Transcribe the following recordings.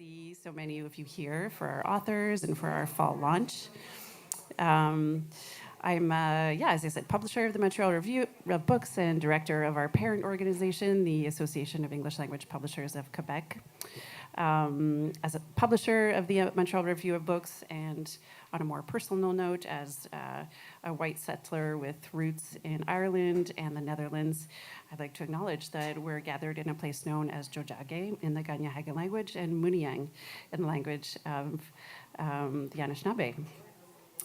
see so many of you here for our authors and for our fall launch. Um, I'm, as I said, publisher of the Montreal Review of Books and director of our parent organization, the Association of English Language Publishers of Quebec. As a publisher of the Montreal Review of Books, and on a more personal note, as a white settler with roots in Ireland and the Netherlands, I'd like to acknowledge that we're gathered in a place known as Jojage in the Ganyahaga language and Muniang in the language of the Anishinaabe.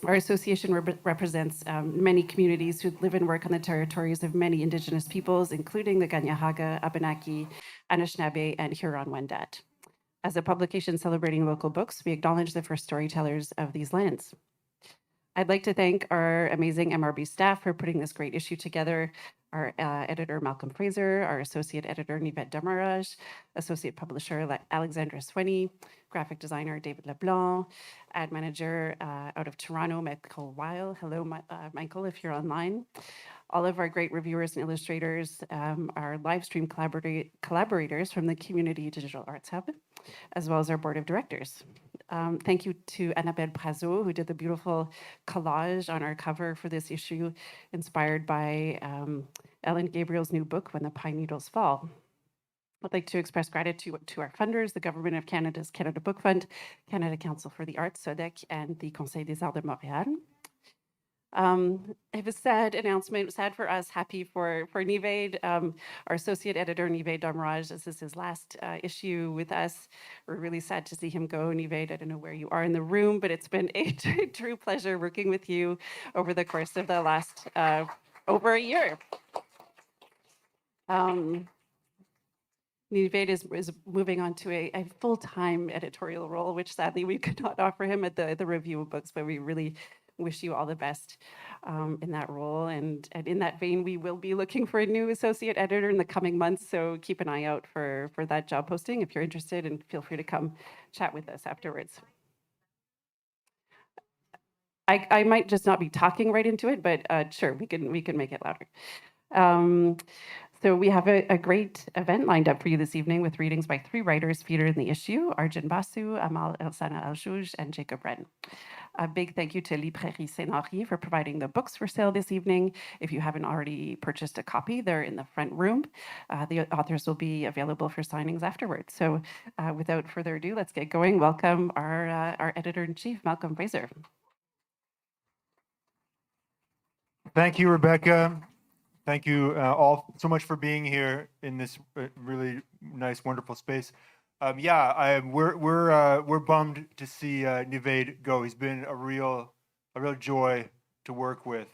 Our association represents many communities who live and work on the territories of many Indigenous peoples, including the Ganyahaga, Abenaki, Anishinaabe, and Huron-Wendat. As a publication celebrating local books, we acknowledge the first storytellers of these lands. I'd like to thank our amazing MRB staff for putting this great issue together. Our editor, Malcolm Fraser, our associate editor, Nivette Damaraj, associate publisher, Alexandra Swenny, graphic designer, David LeBlanc, ad manager out of Toronto, Michael Weil. Hello, Michael, if you're online. All of our great reviewers and illustrators, our live stream collaborators from the Community Digital Arts Hub, as well as our board of directors. Thank you to Annabelle Brazo, who did the beautiful collage on our cover for this issue, inspired by Ellen Gabriel's new book, When the Pine Needles Fall. I'd like to express gratitude to our funders, the Government of Canada's Canada Book Fund, Canada Council for the Arts, SODEC, and the Conseil des Arts de Montréal. I have a sad announcement, sad for us, happy for Nived, our associate editor, Nived Damraj. This is his last issue with us. We're really sad to see him go. Nived, I don't know where you are in the room, but it's been a true pleasure working with you over the course of the last over a year. Nived is moving on to a full-time editorial role, which sadly we could not offer him at the Review of Books, but we really wish you all the best in that role. And in that vein, we will be looking for a new associate editor in the coming months, so keep an eye out for that job posting if you're interested, and feel free to come chat with us afterwards. I might just not be talking right into it, but sure, we can make it louder. So we have a great event lined up for you this evening with readings by 3 writers featured in the issue: Arjun Basu, Amal, Elsana, Alh'jooj, and Jacob Wren. A big thank you to Librairie Saint-Henri for providing the books for sale this evening. If you haven't already purchased a copy, they're in the front room. The authors will be available for signings afterwards. So without further ado, let's get going. Welcome our editor-in-chief, Malcolm Fraser. Thank you, Rebecca. Thank you all so much for being here in this really nice, wonderful space. We're bummed to see Nived go. He's been a real joy to work with.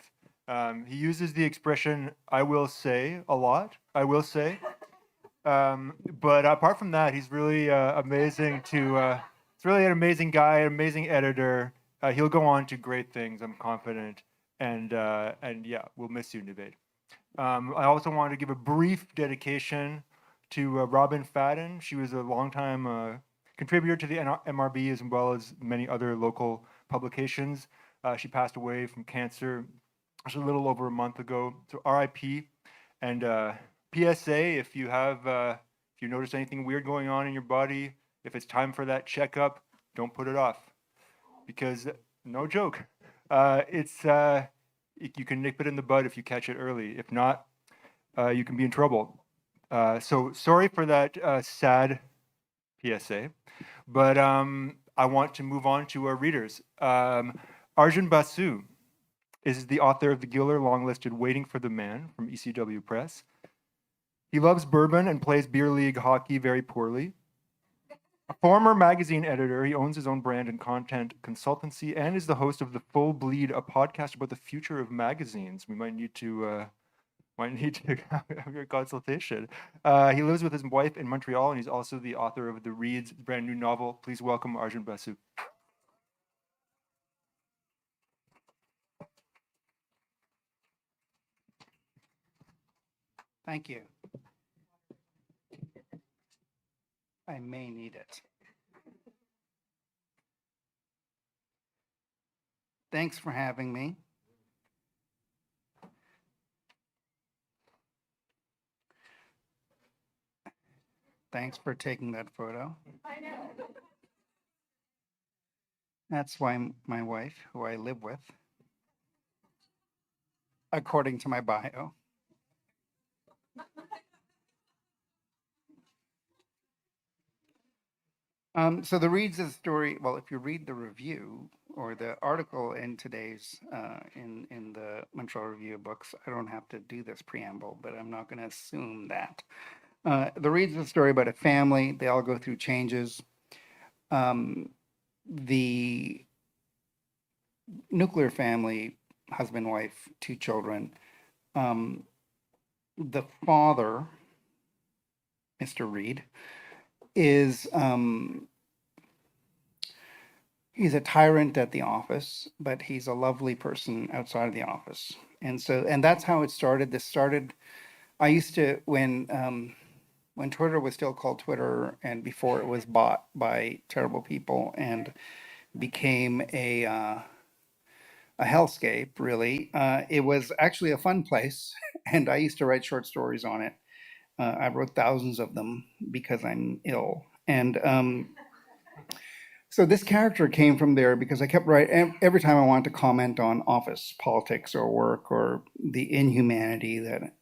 He uses the expression "I will say" a lot. I will say, but apart from that, he's really amazing. He's really an amazing guy, an amazing editor. He'll go on to great things, I'm confident. And yeah, we'll miss you, Nived. I also wanted to give a brief dedication to Robin Fadden. She was a longtime contributor to the MRB as well as many other local publications. She passed away from cancer just a little over a month ago. So RIP. And PSA, if you notice anything weird going on in your body, if it's time for that checkup, don't put it off. Because, no joke, you can nip it in the bud if you catch it early. If not, you can be in trouble. So sorry for that sad PSA, but I want to move on to our readers. Arjun Basu is the author of the Giller long-listed Waiting for the Man from ECW Press. He loves bourbon and plays beer league hockey very poorly. A former magazine editor, he owns his own brand and content consultancy and is the host of The Full Bleed, a podcast about the future of magazines. We might need to have your consultation. He lives with his wife in Montreal, and he's also the author of The Reads, brand new novel. Please welcome Arjun Basu. Thank you. I may need it. Thanks for having me. Thanks for taking that photo. I know. That's why my wife, who I live with, according to my bio. So the reads of the story, well, if you read the review or the article in today's, in the Montreal Review of Books, I don't have to do this preamble, but I'm not going to assume that. The reads of the story about a family, they all go through changes. The nuclear family, husband, wife, 2 children. The father, Mr. Reed, is he's a tyrant at the office, but he's a lovely person outside of the office. And that's how it started. This started, I used to, when Twitter was still called Twitter and before it was bought by terrible people and became a hellscape, really. It was actually a fun place, and I used to write short stories on it. I wrote thousands of them because I'm ill. And so this character came from there because I kept writing every time I wanted to comment on office politics or work or the inhumanity that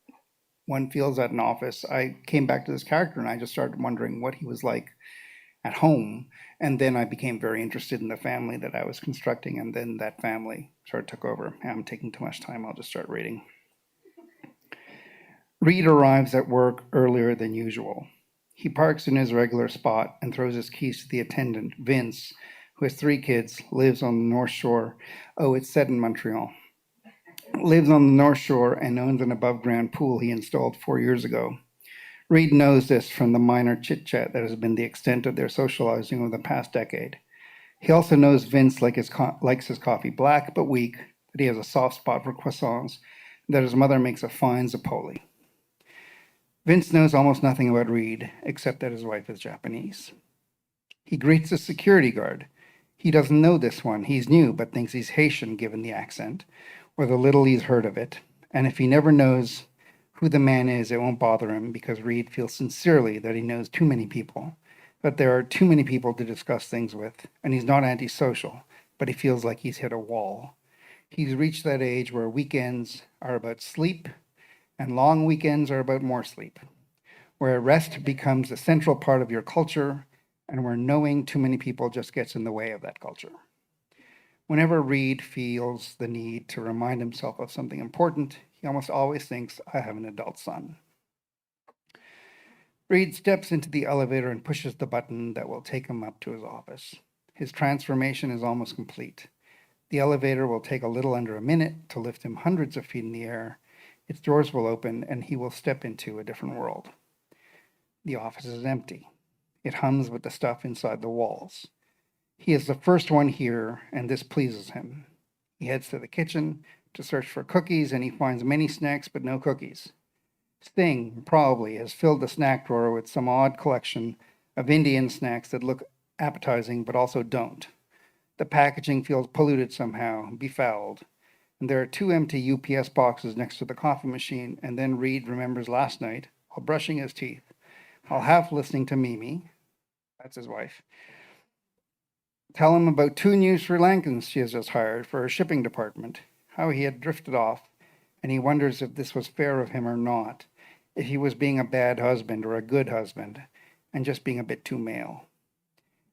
one feels at an office. I came back to this character and I just started wondering what he was like at home. And then I became very interested in the family that I was constructing. And then that family sort of took over. I'm taking too much time. I'll just start reading. Reed arrives at work earlier than usual. He parks in his regular spot and throws his keys to the attendant, Vince, who has 3 kids, lives on the North Shore. Oh, it's set in Montreal. Lives on the North Shore and owns an above-ground pool he installed 4 years ago. Reed knows this from the minor chit-chat that has been the extent of their socializing over the past decade. He also knows Vince likes his coffee black but weak, that he has a soft spot for croissants, and that his mother makes a fine Zapoli. Vince knows almost nothing about Reed, except that his wife is Japanese. He greets the security guard. He doesn't know this one. He's new, but thinks he's Haitian given the accent, or the little he's heard of it. And if he never knows who the man is, it won't bother him because Reed feels sincerely that he knows too many people, that there are too many people to discuss things with, and he's not antisocial, but he feels like he's hit a wall. He's reached that age where weekends are about sleep and long weekends are about more sleep, where rest becomes a central part of your culture and where knowing too many people just gets in the way of that culture. Whenever Reed feels the need to remind himself of something important, he almost always thinks, I have an adult son. Reed steps into the elevator and pushes the button that will take him up to his office. His transformation is almost complete. The elevator will take a little under a minute to lift him hundreds of feet in the air. Its doors will open and he will step into a different world. The office is empty. It hums with the stuff inside the walls. He is the first one here, and this pleases him. He heads to the kitchen to search for cookies, and he finds many snacks but no cookies. Sting, probably, has filled the snack drawer with some odd collection of Indian snacks that look appetizing but also don't. The packaging feels polluted somehow, befouled. And there are 2 empty UPS boxes next to the coffee machine, and then Reed remembers last night, while brushing his teeth, while half listening to Mimi, that's his wife, tell him about 2 new Sri Lankans she has just hired for her shipping department, how he had drifted off, and he wonders if this was fair of him or not, if he was being a bad husband or a good husband, and just being a bit too male.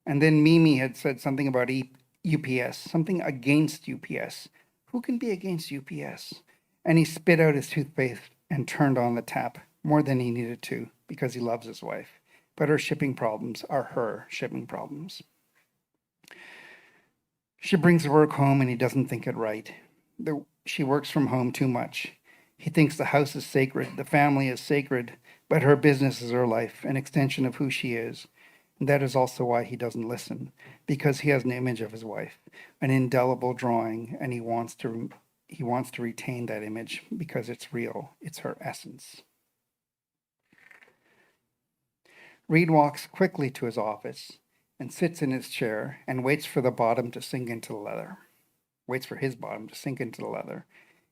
And then Mimi had said something about UPS, something against UPS. Who can be against UPS? And he spit out his toothpaste and turned on the tap more than he needed to because he loves his wife. But her shipping problems are her shipping problems. She brings the work home and he doesn't think it right. She works from home too much. He thinks the house is sacred, the family is sacred, but her business is her life, an extension of who she is. And that is also why he doesn't listen, because he has an image of his wife, an indelible drawing, and he wants to retain that image because it's real, it's her essence. Reed walks quickly to his office and sits in his chair and waits for his bottom to sink into the leather.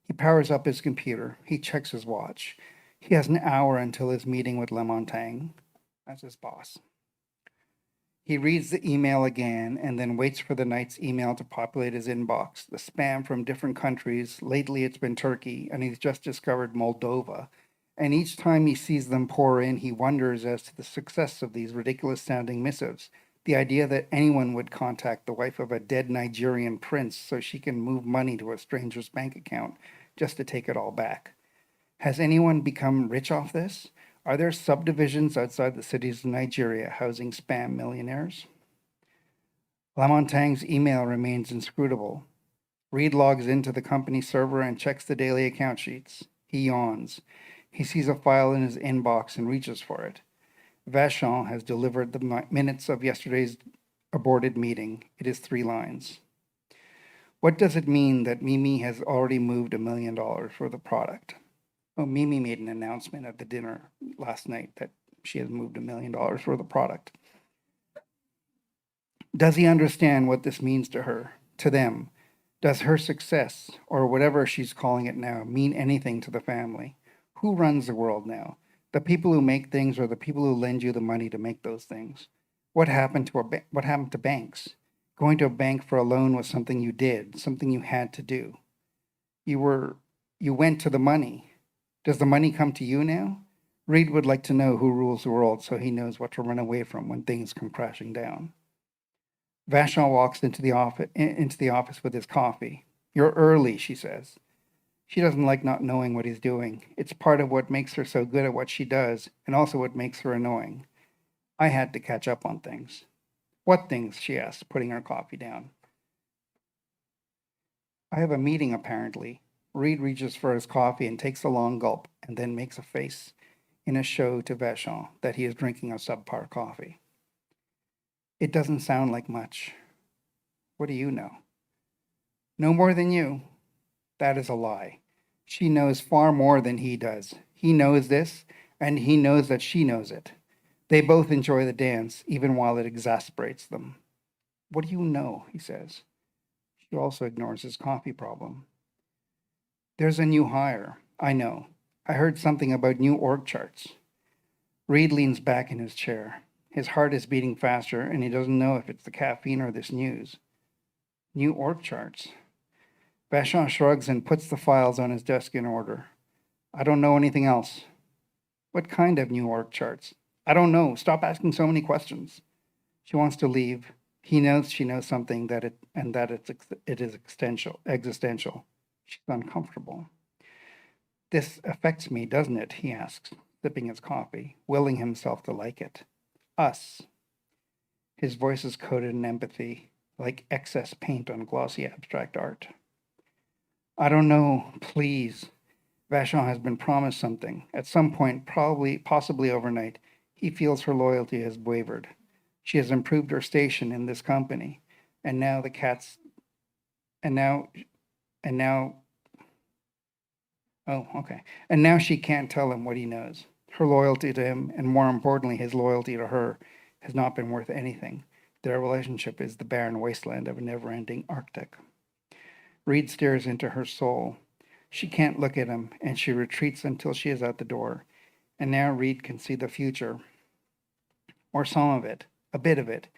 He powers up his computer. He checks his watch. He has an hour until his meeting with Le Montagne. That's his boss. He reads the email again and then waits for the night's email to populate his inbox. The spam from different countries. Lately it's been Turkey, and he's just discovered Moldova. And each time he sees them pour in, he wonders as to the success of these ridiculous sounding missives. The idea that anyone would contact the wife of a dead Nigerian prince so she can move money to a stranger's bank account just to take it all back. Has anyone become rich off this? Are there subdivisions outside the cities of Nigeria housing spam millionaires? Lamontagne's email remains inscrutable. Reed logs into the company server and checks the daily account sheets. He yawns. He sees a file in his inbox and reaches for it. Vachon has delivered the minutes of yesterday's aborted meeting. It is 3 lines. What does it mean that Mimi has already moved $1 million for the product? Oh, Mimi made an announcement at the dinner last night that she has moved $1 million for the product. Does he understand what this means to her, to them? Does her success, or whatever she's calling it now, mean anything to the family? Who runs the world now? The people who make things or the people who lend you the money to make those things? What happened to banks? Going to a bank for a loan was something you did, something you had to do. You went to the money. Does the money come to you now? Reed would like to know who rules the world so he knows what to run away from when things come crashing down. Vachon walks into the office with his coffee. You're early, she says. She doesn't like not knowing what he's doing. It's part of what makes her so good at what she does, and also what makes her annoying. I had to catch up on things. What things? She asks, putting her coffee down. I have a meeting, apparently. Reed reaches for his coffee and takes a long gulp, and then makes a face in a show to Vachon that he is drinking a subpar coffee. It doesn't sound like much. What do you know? No more than you. That is a lie. She knows far more than he does. He knows this, and he knows that she knows it. They both enjoy the dance, even while it exasperates them. What do you know? He says. She also ignores his coffee problem. There's a new hire. I know. I heard something about new org charts. Reed leans back in his chair. His heart is beating faster, and he doesn't know if it's the caffeine or this news. New org charts. Vachon shrugs and puts the files on his desk in order. I don't know anything else. What kind of new org charts? I don't know. Stop asking so many questions. She wants to leave. He knows she knows something that it is existential. She's uncomfortable. This affects me, doesn't it? He asks, sipping his coffee, willing himself to like it. Us. His voice is coated in empathy, like excess paint on glossy abstract art. I don't know, please. Vachon has been promised something. At some point, possibly overnight, he feels her loyalty has wavered. She has improved her station in this company, and now And now she can't tell him what he knows. Her loyalty to him, and more importantly, his loyalty to her, has not been worth anything. Their relationship is the barren wasteland of a never-ending Arctic. Reed stares into her soul. She can't look at him, and she retreats until she is at the door. And now Reed can see the future. Or some of it, a bit of it.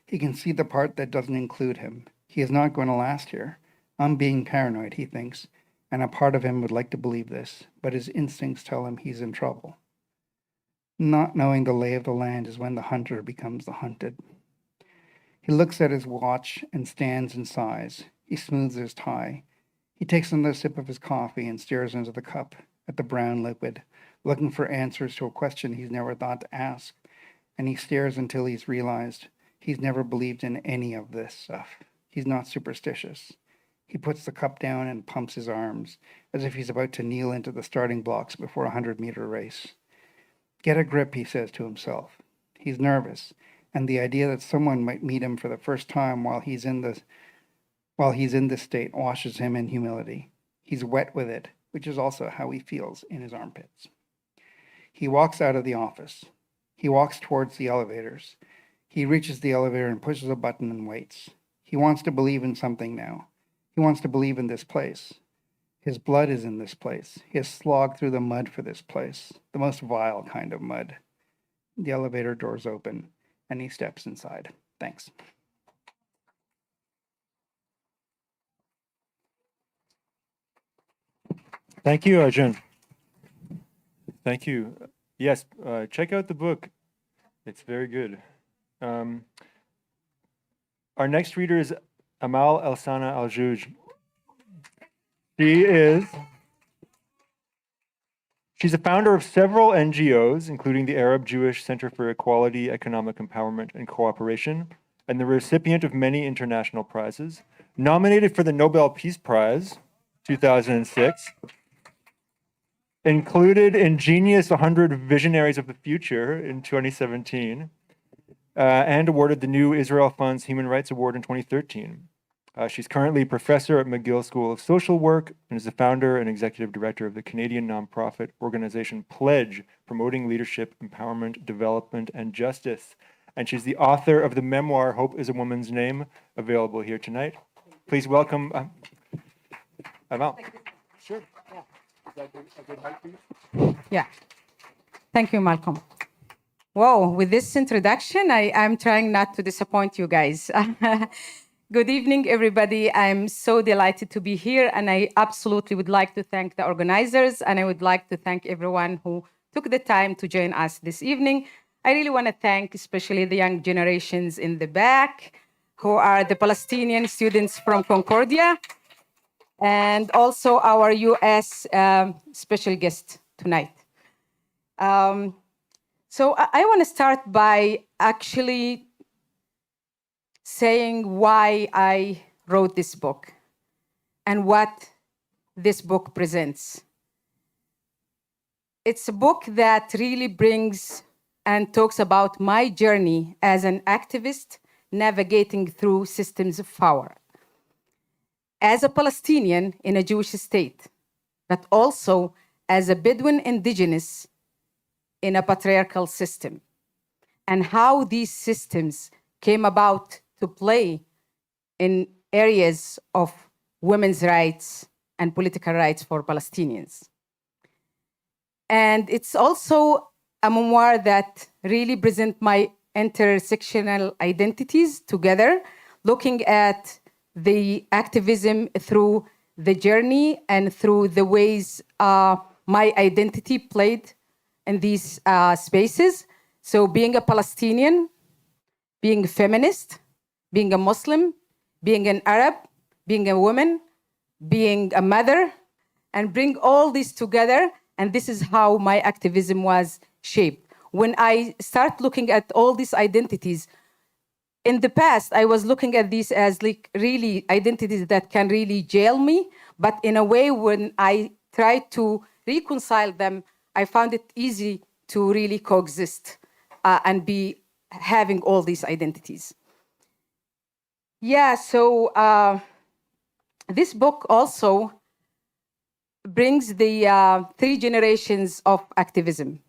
He can see the part that doesn't include him. He is not going to last here. I'm being paranoid, he thinks, and a part of him would like to believe this, but his instincts tell him he's in trouble. Not knowing the lay of the land is when the hunter becomes the hunted. He looks at his watch and stands and sighs. He smooths his tie. He takes another sip of his coffee and stares into the cup, at the brown liquid, looking for answers to a question he's never thought to ask. And he stares until he's realized he's never believed in any of this stuff. He's not superstitious. He puts the cup down and pumps his arms, as if he's about to kneel into the starting blocks before a 100-meter race. Get a grip, he says to himself. He's nervous, and the idea that someone might meet him for the first time while he's in this state washes him in humility. He's wet with it, which is also how he feels in his armpits. He walks out of the office. He walks towards the elevators. He reaches the elevator and pushes a button and waits. He wants to believe in something now. He wants to believe in this place. His blood is in this place. He has slogged through the mud for this place, the most vile kind of mud. The elevator doors open, and he steps inside. Thanks. Thank you, Arjun. Thank you. Yes, check out the book. It's very good. Our next reader is Amal Elsana Alh'jooj. She's a founder of several NGOs, including the Arab Jewish Center for Equality, Economic Empowerment, and Cooperation, and the recipient of many international prizes. Nominated for the Nobel Peace Prize, 2006. Included in Genius 100 Visionaries of the Future in 2017. And awarded the New Israel Fund's Human Rights Award in 2013. She's currently professor at McGill School of Social Work and is the founder and executive director of the Canadian nonprofit organization Pledge, promoting leadership, empowerment, development, and justice. And she's the author of the memoir, Hope is a Woman's Name, available here tonight. Please welcome Amal. Sure. Yeah. Is that a good height for you? Yeah. Thank you, Malcolm. Whoa, with this introduction, I'm trying not to disappoint you guys. Good evening, everybody. I'm so delighted to be here, and I absolutely would like to thank the organizers, and I would like to thank everyone who took the time to join us this evening. I really want to thank especially the young generations in the back, who are the Palestinian students from Concordia, and also our US special guest tonight. So I want to start by actually saying why I wrote this book and what this book presents. It's a book that really brings and talks about my journey as an activist navigating through systems of power. As a Palestinian in a Jewish state, but also as a Bedouin indigenous in a patriarchal system, and how these systems came about to play in areas of women's rights and political rights for Palestinians. And it's also a memoir that really presents my intersectional identities together, looking at the activism through the journey and through the ways my identity played in these spaces. So being a Palestinian, being a feminist, being a Muslim, being an Arab, being a woman, being a mother, and bring all this together. And this is how my activism was shaped. When I start looking at all these identities, in the past, I was looking at these as like really identities that can really jail me. But in a way, when I tried to reconcile them, I found it easy to really coexist and be having all these identities. Yeah, so this book also brings the 3 generations of activism.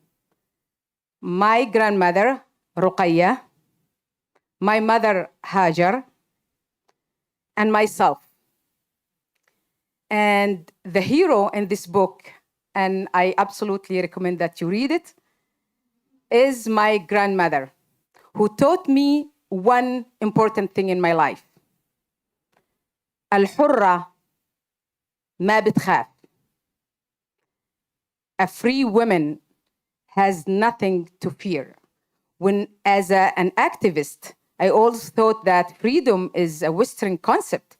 My grandmother, Ruqayya, my mother, Hajar, and myself. And the hero in this book, and I absolutely recommend that you read it, is my grandmother, who taught me one important thing in my life. الحرة ما بتخاف. A free woman has nothing to fear. When, as an activist, I always thought that freedom is a Western concept.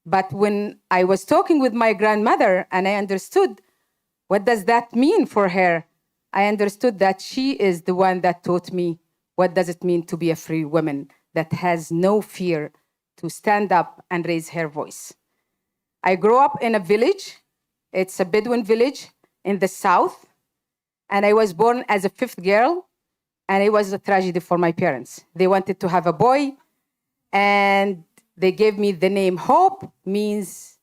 But when I was talking with my grandmother and I understood what does that mean for her, I understood that she is the one that taught me what does it mean to be a free woman that has no fear to stand up and raise her voice. I grew up in a village. It's a Bedouin village in the south. And I was born as a 5th girl. And it was a tragedy for my parents. They wanted to have a boy. And they gave me the name Hope, means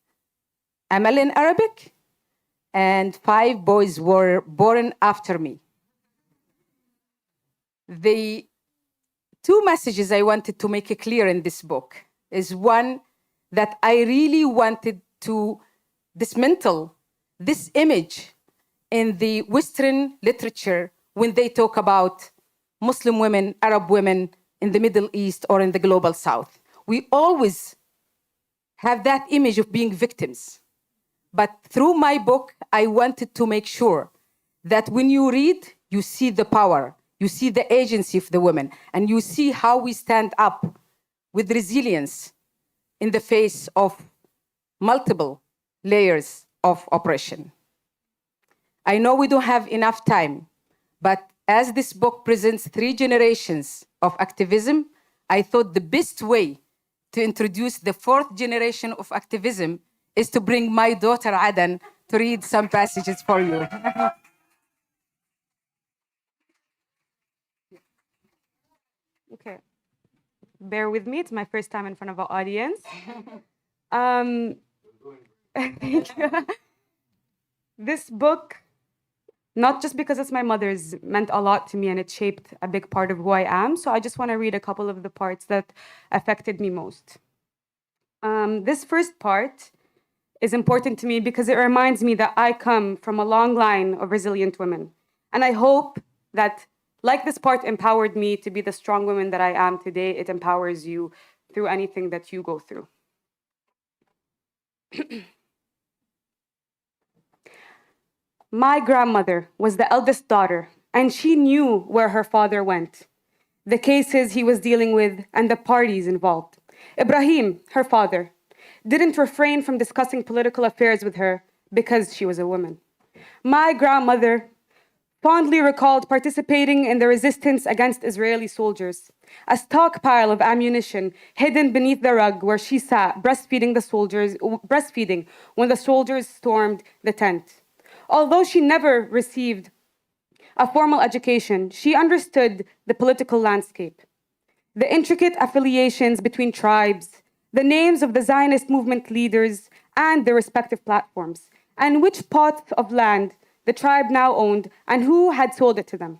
Amal in Arabic. And 5 boys were born after me. The 2 messages I wanted to make it clear in this book is one, that I really wanted to dismantle this image in the Western literature when they talk about Muslim women, Arab women in the Middle East or in the global South. We always have that image of being victims. But through my book, I wanted to make sure that when you read, you see the power, you see the agency of the women, and you see how we stand up with resilience in the face of multiple layers of oppression. I know we don't have enough time, but as this book presents 3 generations of activism, I thought the best way to introduce the 4th generation of activism is to bring my daughter Adan to read some passages for you. Okay. Bear with me. It's my first time in front of an audience. Thank you. This book, not just because it's my mother's, meant a lot to me and it shaped a big part of who I am. So I just want to read a couple of the parts that affected me most. This first part is important to me because it reminds me that I come from a long line of resilient women. And I hope that, like this part empowered me to be the strong woman that I am today, it empowers you through anything that you go through. My grandmother was the eldest daughter, and she knew where her father went, the cases he was dealing with, and the parties involved. Ibrahim, her father, didn't refrain from discussing political affairs with her because she was a woman. My grandmother fondly recalled participating in the resistance against Israeli soldiers, a stockpile of ammunition hidden beneath the rug where she sat breastfeeding when the soldiers stormed the tent. Although she never received a formal education, she understood the political landscape, the intricate affiliations between tribes, the names of the Zionist movement leaders and their respective platforms, and which plots of land the tribe now owned and who had sold it to them.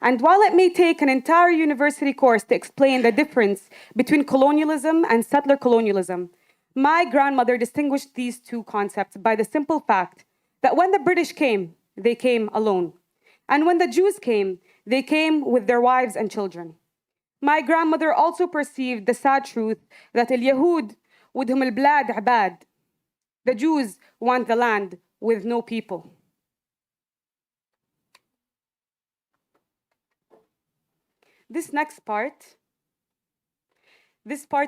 And while it may take an entire university course to explain the difference between colonialism and settler colonialism, my grandmother distinguished these 2 concepts by the simple fact that when the British came, they came alone. And when the Jews came, they came with their wives and children. My grandmother also perceived the sad truth that Al-Yahud ودهم البلاد عباد. The Jews want the land with no people. This next part,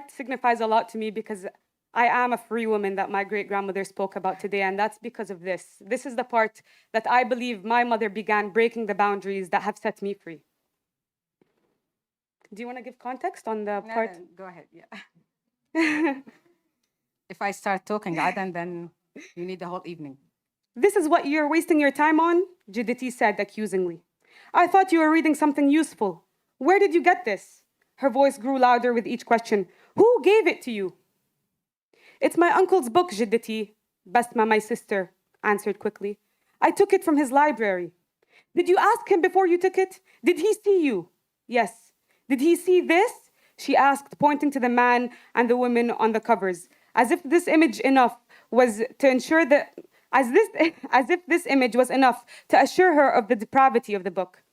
signifies a lot to me because I am a free woman that my great-grandmother spoke about today, and that's because of this. This is the part that I believe my mother began breaking the boundaries that have set me free. Do you want to give context on the part? Go ahead, yeah. If I start talking, Adan, then you need the whole evening. This is what you're wasting your time on? Jiddati said accusingly. I thought you were reading something useful. Where did you get this? Her voice grew louder with each question. Who gave it to you? It's my uncle's book, Jiddati, Basma, my sister, answered quickly. I took it from his library. Did you ask him before you took it? Did he see you? Yes. Did he see this? She asked, pointing to the man and the women on the covers, as if this image was enough to assure her of the depravity of the book.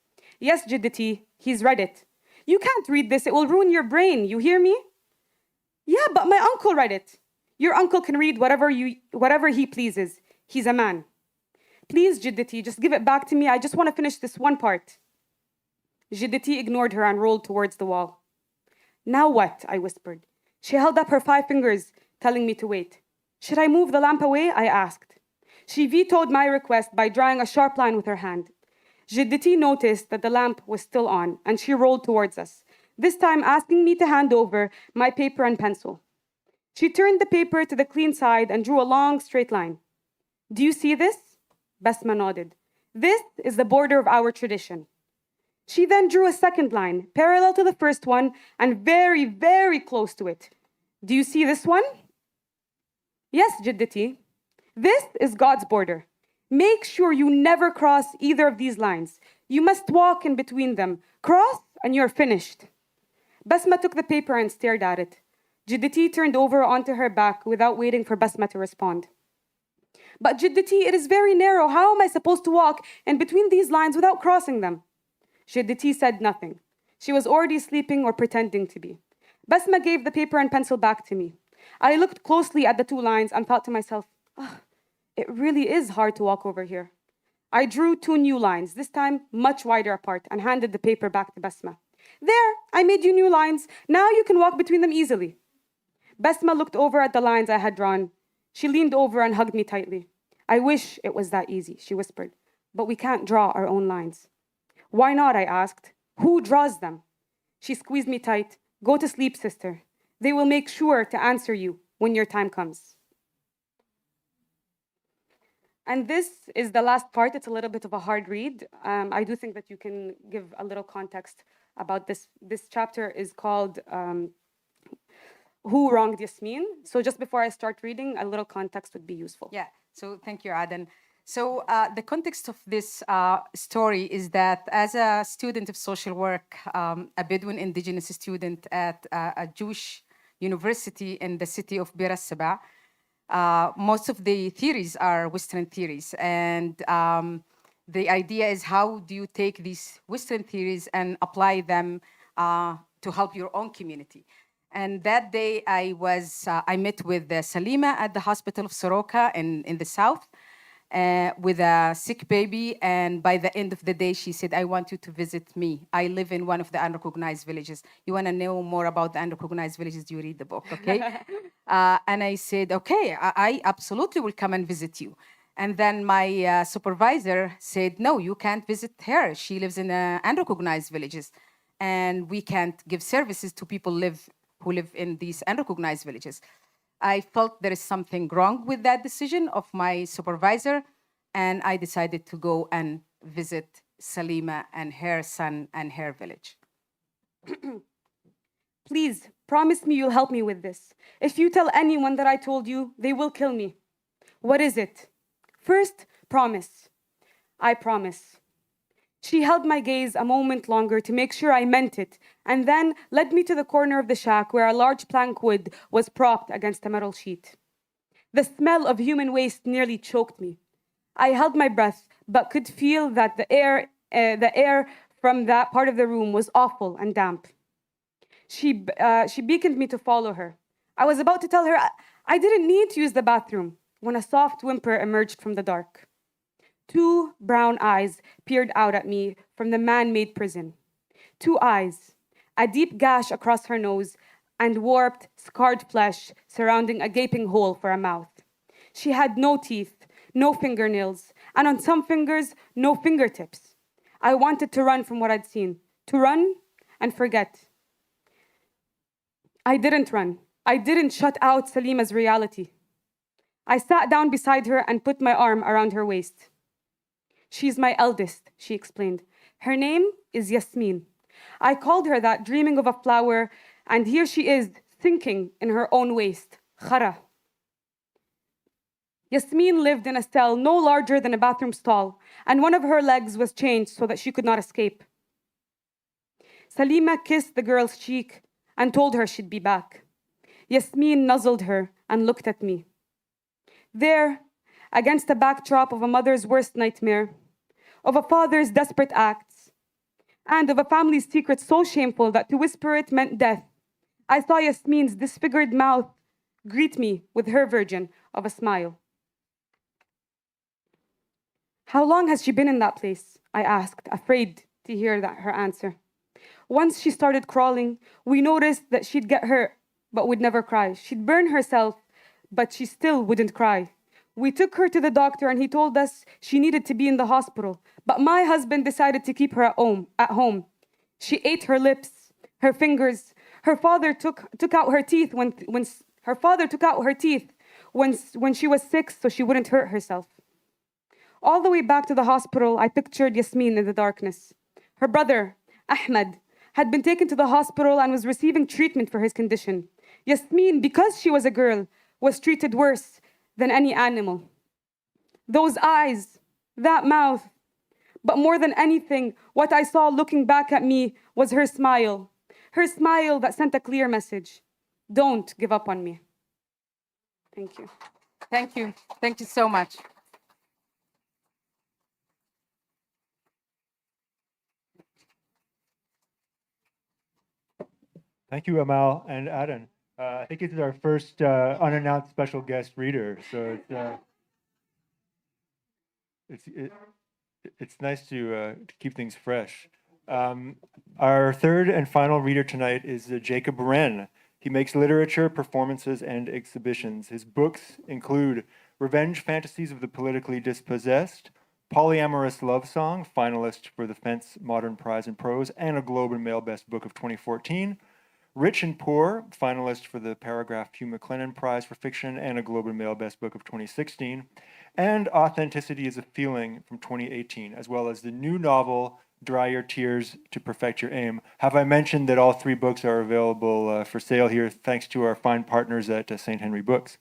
Yes, Jiddati, he's read it. You can't read this, it will ruin your brain, you hear me? Yeah, but my uncle read it. Your uncle can read whatever he pleases. He's a man. Please, Jiddati, just give it back to me. I just want to finish this one part. Jiddati ignored her and rolled towards the wall. Now what? I whispered. She held up her 5 fingers, telling me to wait. Should I move the lamp away? I asked. She vetoed my request by drawing a sharp line with her hand. Jiddati noticed that the lamp was still on, and she rolled towards us, this time asking me to hand over my paper and pencil. She turned the paper to the clean side and drew a long, straight line. Do you see this? Basma nodded. This is the border of our tradition. She then drew a second line, parallel to the first one and very, very close to it. Do you see this one? Yes, Jiddati. This is God's border. Make sure you never cross either of these lines. You must walk in between them. Cross and you're finished. Basma took the paper and stared at it. Jiddati turned over onto her back without waiting for Basma to respond. But Jiddati, it is very narrow. How am I supposed to walk in between these lines without crossing them? Jiddati said nothing. She was already sleeping or pretending to be. Basma gave the paper and pencil back to me. I looked closely at the 2 lines and thought to myself, it really is hard to walk over here. I drew 2 new lines, this time much wider apart, and handed the paper back to Basma. There, I made you new lines. Now you can walk between them easily. Basma looked over at the lines I had drawn. She leaned over and hugged me tightly. I wish it was that easy, she whispered, but we can't draw our own lines. Why not, I asked. Who draws them? She squeezed me tight. Go to sleep, sister. They will make sure to answer you when your time comes. And this is the last part. It's a little bit of a hard read. I do think that you can give a little context about this. This chapter is called Who Wronged Yasmin? So just before I start reading, a little context would be useful. Yeah, so thank you, Aden. So the context of this story is that as a student of social work, a Bedouin indigenous student at a Jewish university in the city of Bir al-Sabah, most of the theories are Western theories. And the idea is, how do you take these Western theories and apply them to help your own community? And that day I met with Salima at the hospital of Soroka in the south. With a sick baby, and by the end of the day, she said, I want you to visit me. I live in one of the unrecognized villages. You want to know more about the unrecognized villages? You read the book, okay? And I said, okay, I absolutely will come and visit you. And then my supervisor said, no, you can't visit her. She lives in unrecognized villages, and we can't give services to people who live in these unrecognized villages. I felt there is something wrong with that decision of my supervisor, and I decided to go and visit Salima and her son and her village. Please, promise me you'll help me with this. If you tell anyone that I told you, they will kill me. What is it? First, promise. I promise. She held my gaze a moment longer to make sure I meant it, and then led me to the corner of the shack where a large plank wood was propped against a metal sheet. The smell of human waste nearly choked me. I held my breath, but could feel that the air from that part of the room was awful and damp. She beckoned me to follow her. I was about to tell her I didn't need to use the bathroom when a soft whimper emerged from the dark. 2 brown eyes peered out at me from the man-made prison. 2 eyes, a deep gash across her nose, and warped, scarred flesh surrounding a gaping hole for a mouth. She had no teeth, no fingernails, and on some fingers, no fingertips. I wanted to run from what I'd seen, to run and forget. I didn't run. I didn't shut out Salima's reality. I sat down beside her and put my arm around her waist. She's my eldest, she explained. Her name is Yasmin. I called her that, dreaming of a flower, and here she is, thinking in her own waist. Khara. Yasmin lived in a cell no larger than a bathroom stall, and one of her legs was chained so that she could not escape. Salima kissed the girl's cheek and told her she'd be back. Yasmin nuzzled her and looked at me. There, against the backdrop of a mother's worst nightmare, of a father's desperate acts, and of a family's secret so shameful that to whisper it meant death, I saw Yasmin's disfigured mouth greet me with her version of a smile. How long has she been in that place? I asked, afraid to hear her answer. Once she started crawling, we noticed that she'd get hurt, but would never cry. She'd burn herself, but she still wouldn't cry. We took her to the doctor and he told us she needed to be in the hospital, but my husband decided to keep her at home. She ate her lips, her fingers. Her father took out her teeth when she was 6 so she wouldn't hurt herself. All the way back to the hospital, I pictured Yasmin in the darkness. Her brother, Ahmed, had been taken to the hospital and was receiving treatment for his condition. Yasmin, because she was a girl, was treated worse than any animal. Those eyes, that mouth, but more than anything, what I saw looking back at me was her smile that sent a clear message. Don't give up on me. Thank you. Thank you. Thank you so much. Thank you, Amal and Arjun. I think this is our first unannounced special guest reader, so it's nice to keep things fresh. Our third and final reader tonight is Jacob Wren. He makes literature, performances, and exhibitions. His books include Revenge Fantasies of the Politically Dispossessed, Polyamorous Love Song, finalist for the Fence Modern Prize in Prose and a Globe and Mail Best Book of 2014, Rich and Poor, finalist for the Paragraph Hugh McLennan Prize for Fiction and a Globe and Mail Best Book of 2016, and Authenticity is a Feeling from 2018, as well as the new novel Dry Your Tears to Perfect Your Aim. Have I mentioned that all three books are available for sale here thanks to our fine partners at St. Henry Books?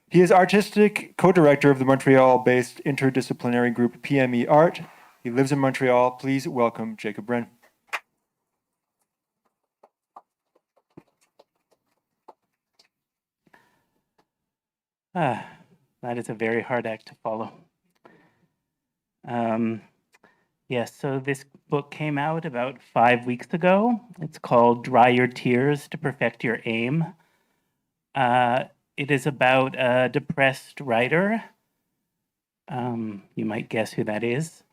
He is artistic co-director of the Montreal-based interdisciplinary group PME Art. He lives in Montreal. Please welcome Jacob Wren. That is a very hard act to follow. Yes, so this book came out about 5 weeks ago. It's called Dry Your Tears to Perfect Your Aim. It is about a depressed writer. You might guess who that is.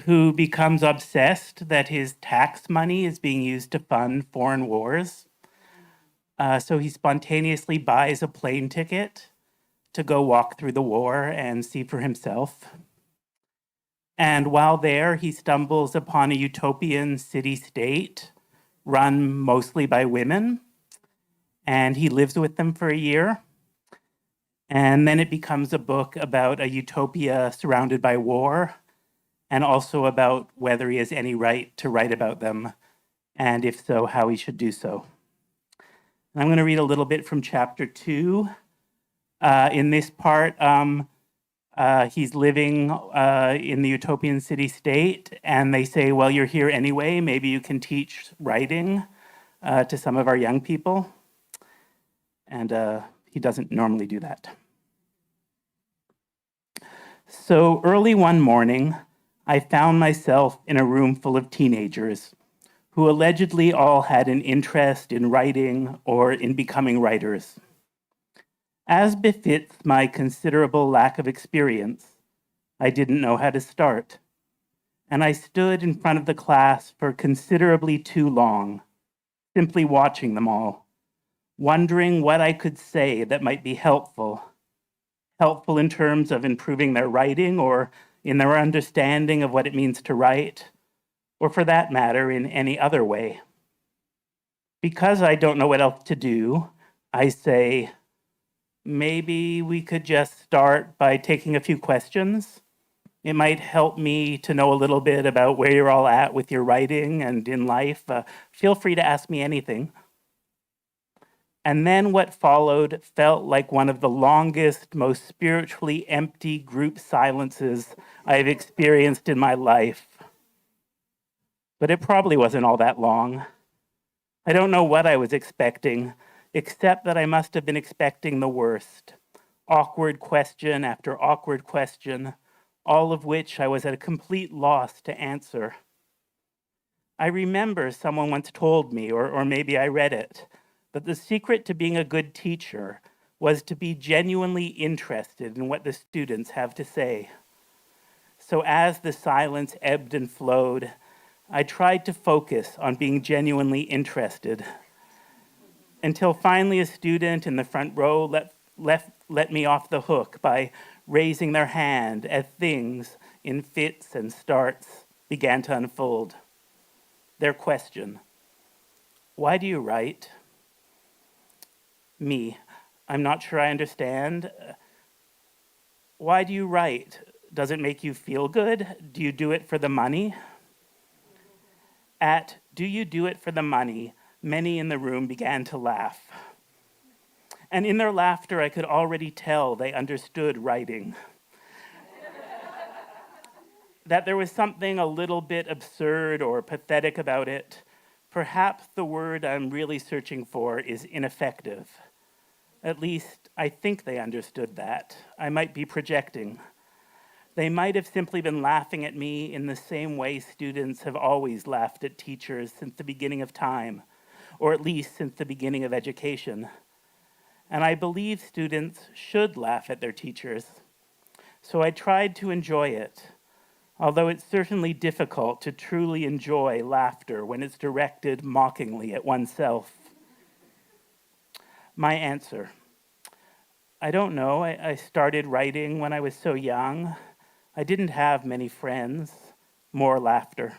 Who becomes obsessed that his tax money is being used to fund foreign wars. So he spontaneously buys a plane ticket to go walk through the war and see for himself. And while there, he stumbles upon a utopian city-state run mostly by women, and he lives with them for a year. And then it becomes a book about a utopia surrounded by war, and also about whether he has any right to write about them, and if so, how he should do so. And I'm going to read a little bit from chapter 2. In this part, he's living in the utopian city-state, and they say, well, you're here anyway, maybe you can teach writing to some of our young people. And he doesn't normally do that. So early one morning, I found myself in a room full of teenagers who allegedly all had an interest in writing or in becoming writers. As befits my considerable lack of experience, I didn't know how to start, and I stood in front of the class for considerably too long, simply watching them all, wondering what I could say that might be helpful in terms of improving their writing or in their understanding of what it means to write, or for that matter, in any other way. Because I don't know what else to do, I say, maybe we could just start by taking a few questions. It might help me to know a little bit about where you're all at with your writing and in life. Feel free to ask me anything. And then what followed felt like one of the longest, most spiritually empty group silences I've experienced in my life. But it probably wasn't all that long. I don't know what I was expecting, except that I must have been expecting the worst. Awkward question after awkward question, all of which I was at a complete loss to answer. I remember someone once told me, or maybe I read it, that the secret to being a good teacher was to be genuinely interested in what the students have to say. So as the silence ebbed and flowed, I tried to focus on being genuinely interested, until finally a student in the front row let me off the hook by raising their hand as things in fits and starts began to unfold. Their question, why do you write? Me, I'm not sure I understand. Why do you write? Does it make you feel good? Do you do it for the money? At, do you do it for the money? Many in the room began to laugh. And in their laughter, I could already tell they understood writing. That there was something a little bit absurd or pathetic about it. Perhaps the word I'm really searching for is ineffective. At least, I think they understood that. I might be projecting. They might have simply been laughing at me in the same way students have always laughed at teachers since the beginning of time, or at least since the beginning of education. And I believe students should laugh at their teachers. So I tried to enjoy it, although it's certainly difficult to truly enjoy laughter when it's directed mockingly at oneself. My answer: I don't know. I started writing when I was so young. I didn't have many friends, more laughter.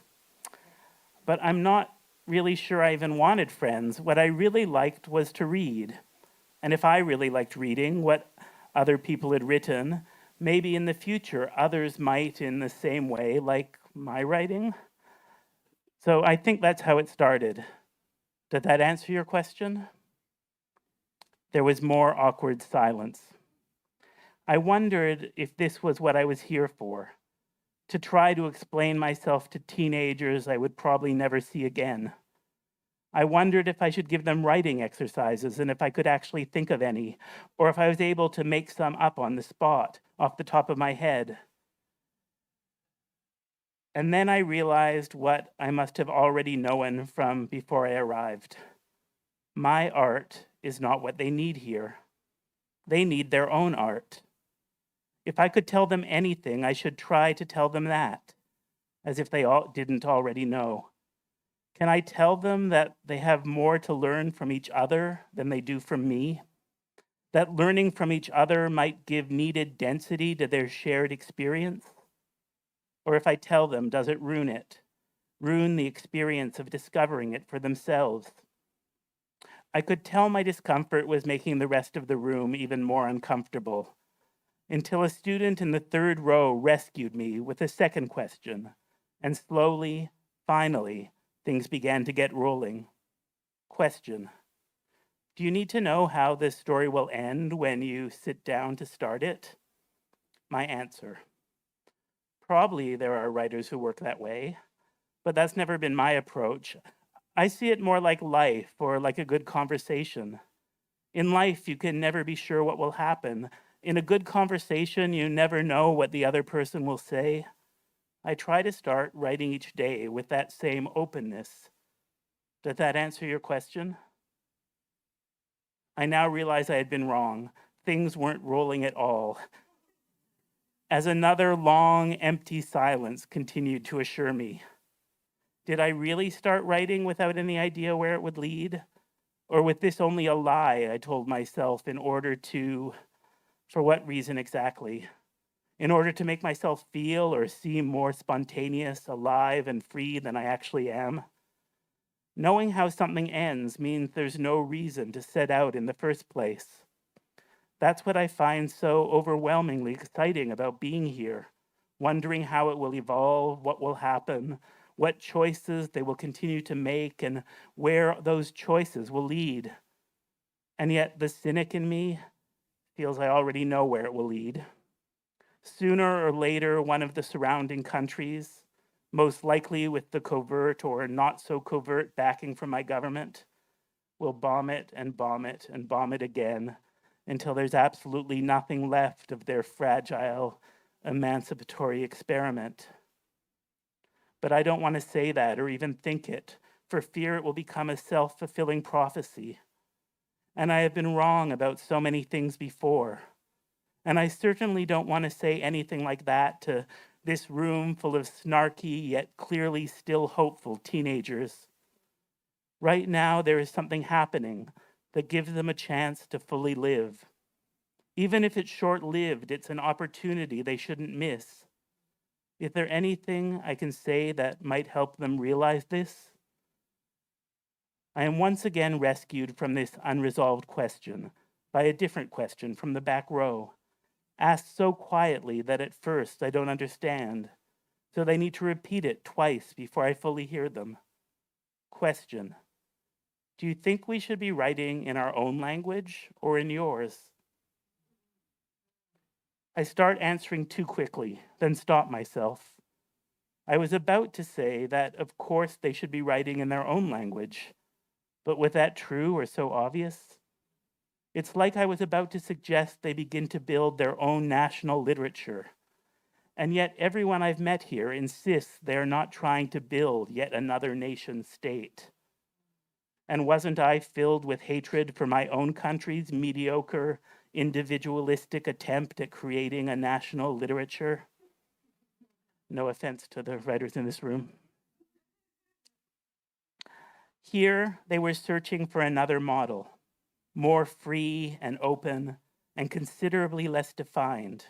But I'm not really sure I even wanted friends. What I really liked was to read. And if I really liked reading what other people had written, maybe in the future others might in the same way like my writing. So I think that's how it started. Did that answer your question? There was more awkward silence. I wondered if this was what I was here for, to try to explain myself to teenagers I would probably never see again. I wondered if I should give them writing exercises and if I could actually think of any, or if I was able to make some up on the spot, off the top of my head. And then I realized what I must have already known from before I arrived. My art is not what they need here. They need their own art. If I could tell them anything, I should try to tell them that, as if they didn't already know. Can I tell them that they have more to learn from each other than they do from me? That learning from each other might give needed density to their shared experience? Or if I tell them, does it ruin it? Ruin the experience of discovering it for themselves? I could tell my discomfort was making the rest of the room even more uncomfortable, until a student in the third row rescued me with a second question, and slowly, finally, things began to get rolling. Question: do you need to know how this story will end when you sit down to start it? My answer: probably there are writers who work that way, but that's never been my approach. I see it more like life or like a good conversation. In life, you can never be sure what will happen. In a good conversation, you never know what the other person will say. I try to start writing each day with that same openness. Did that answer your question? I now realize I had been wrong. Things weren't rolling at all. As another long, empty silence continued to assure me. Did I really start writing without any idea where it would lead? Or was this only a lie I told myself in order to, for what reason exactly? In order to make myself feel or seem more spontaneous, alive, and free than I actually am? Knowing how something ends means there's no reason to set out in the first place. That's what I find so overwhelmingly exciting about being here, wondering how it will evolve, what will happen, what choices they will continue to make, and where those choices will lead. And yet the cynic in me feels I already know where it will lead. Sooner or later, one of the surrounding countries, most likely with the covert or not so covert backing from my government, will bomb it and bomb it and bomb it again until there's absolutely nothing left of their fragile, emancipatory experiment. But I don't want to say that or even think it, for fear it will become a self-fulfilling prophecy. And I have been wrong about so many things before. And I certainly don't want to say anything like that to this room full of snarky yet clearly still hopeful teenagers. Right now, there is something happening that gives them a chance to fully live. Even if it's short-lived, it's an opportunity they shouldn't miss. Is there anything I can say that might help them realize this? I am once again rescued from this unresolved question by a different question from the back row, asked so quietly that at first I don't understand, so they need to repeat it twice before I fully hear them. Question: do you think we should be writing in our own language or in yours? I start answering too quickly, then stop myself. I was about to say that, of course, they should be writing in their own language, but was that true or so obvious? It's like I was about to suggest they begin to build their own national literature, And yet everyone I've met here insists they're not trying to build yet another nation state. And wasn't I filled with hatred for my own country's mediocre, individualistic attempt at creating a national literature? No offense to the writers in this room. Here, they were searching for another model, more free and open and considerably less defined.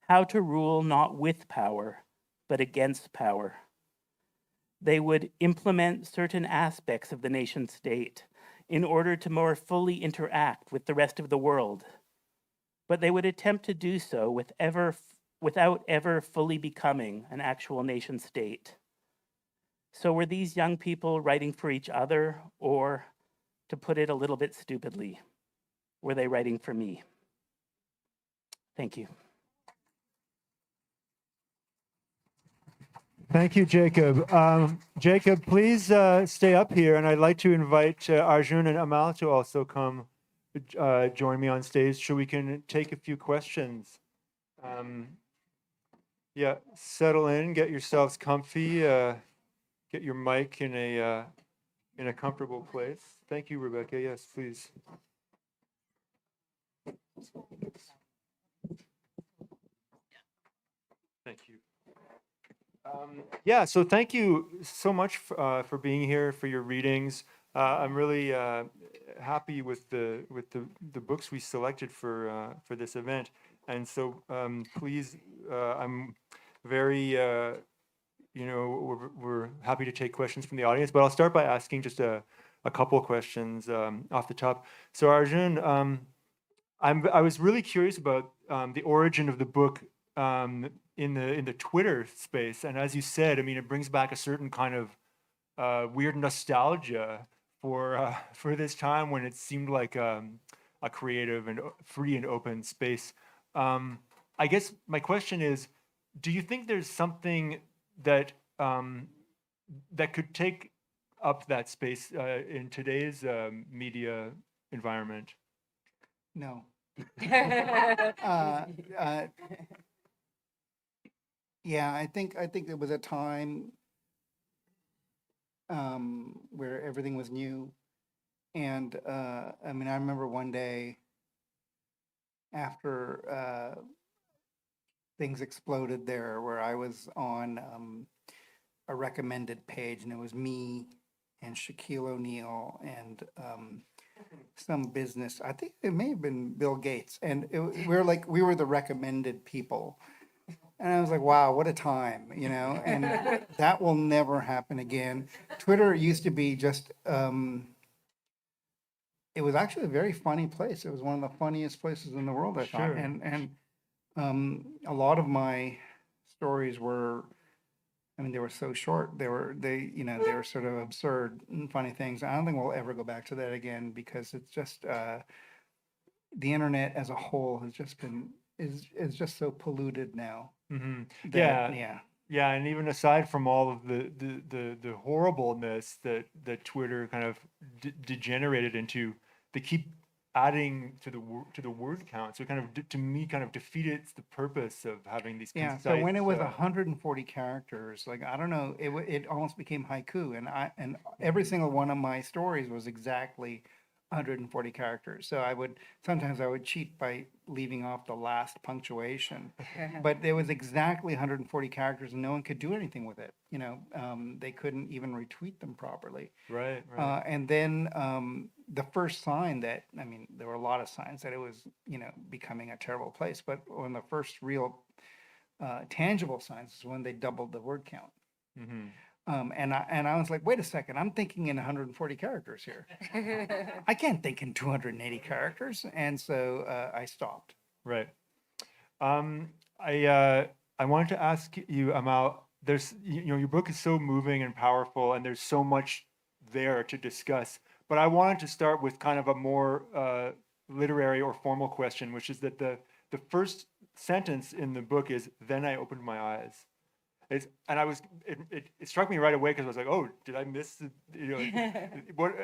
How to rule not with power, but against power. They would implement certain aspects of the nation state in order to more fully interact with the rest of the world, but they would attempt to do so without ever fully becoming an actual nation state. So were these young people writing for each other, or, to put it a little bit stupidly, were they writing for me? Thank you. Thank you, Jacob. Jacob, please stay up here, and I'd like to invite Arjun and Amal to also come join me on stage so we can take a few questions. Yeah, settle in, get yourselves comfy, get your mic in a comfortable place. Thank you, Rebecca. Yes, please. Thank you. Yeah, so thank you so much for being here, for your readings. I'm really happy with the books we selected for this event, and so please, I'm very we're happy to take questions from the audience, but I'll start by asking just a couple of questions off the top. So Arjun, I was really curious about the origin of the book in the Twitter space, and as you said, I mean, it brings back a certain kind of weird nostalgia for this time when it seemed like a creative and free and open space. I guess my question is, do you think there's something that that could take up that space in today's media environment? No. uh, yeah, I think there was a time where everything was new, and I mean, I remember one day after things exploded there, where I was on a recommended page, and it was me and Shaquille O'Neal and some business. I think it may have been Bill Gates, and we were the recommended people. And I was like, wow, what a time, you know, and that will never happen again. Twitter used to be just, it was actually a very funny place. It was one of the funniest places in the world, I thought. Sure. And a lot of my stories were, I mean, they were so short. They were sort of absurd and funny things. I don't think we'll ever go back to that again because it's just, the internet as a whole has just been, is just so polluted now. Mm-hmm. Yeah. Yeah, and even aside from all of the horribleness that Twitter kind of degenerated into, they keep adding to the word count. So it kind of to me kind of defeated the purpose of having these Yeah, concise. so when it was 140 characters, like, I don't know, it almost became haiku, and every single one of my stories was exactly 140 characters. So sometimes I would cheat by leaving off the last punctuation, but it was exactly 140 characters, and no one could do anything with it. You know, they couldn't even retweet them properly. Right. And then the first sign that, I mean, there were a lot of signs that it was, you know, becoming a terrible place. But one of the first real tangible signs is when they doubled the word count. Mm-hmm. And I was like, wait a second, I'm thinking in 140 characters here. I can't think in 280 characters. And so I stopped. Right. I wanted to ask you, Amal, there's, you know, your book is so moving and powerful, and there's so much there to discuss. But I wanted to start with kind of a more literary or formal question, which is that the first sentence in the book is, "Then I opened my eyes." It struck me right away because I was like, oh, did I miss, you know, what,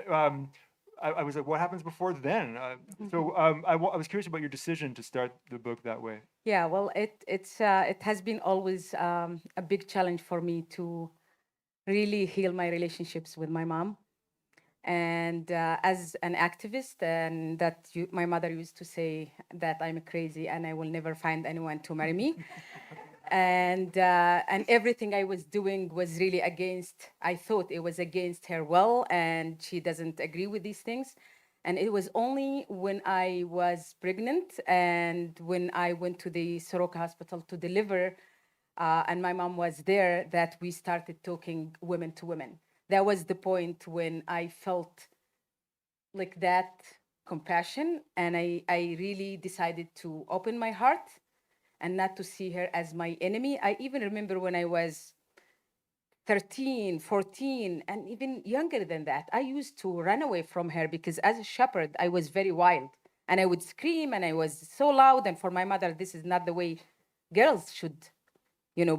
I was like, what happens before then? I was curious about your decision to start the book that way. Yeah, well, it has been always a big challenge for me to really heal my relationships with my mom. And as an activist, and my mother used to say that I'm crazy and I will never find anyone to marry me. And everything I was doing was really against. I thought it was against her will, and she doesn't agree with these things. And it was only when I was pregnant and when I went to the Soroka hospital to deliver, and my mom was there, that we started talking women to women. That was the point when I felt like that compassion, and I really decided to open my heart and not to see her as my enemy. I even remember when I was 13, 14, and even younger than that, I used to run away from her because as a shepherd, I was very wild and I would scream and I was so loud. And for my mother, this is not the way girls should,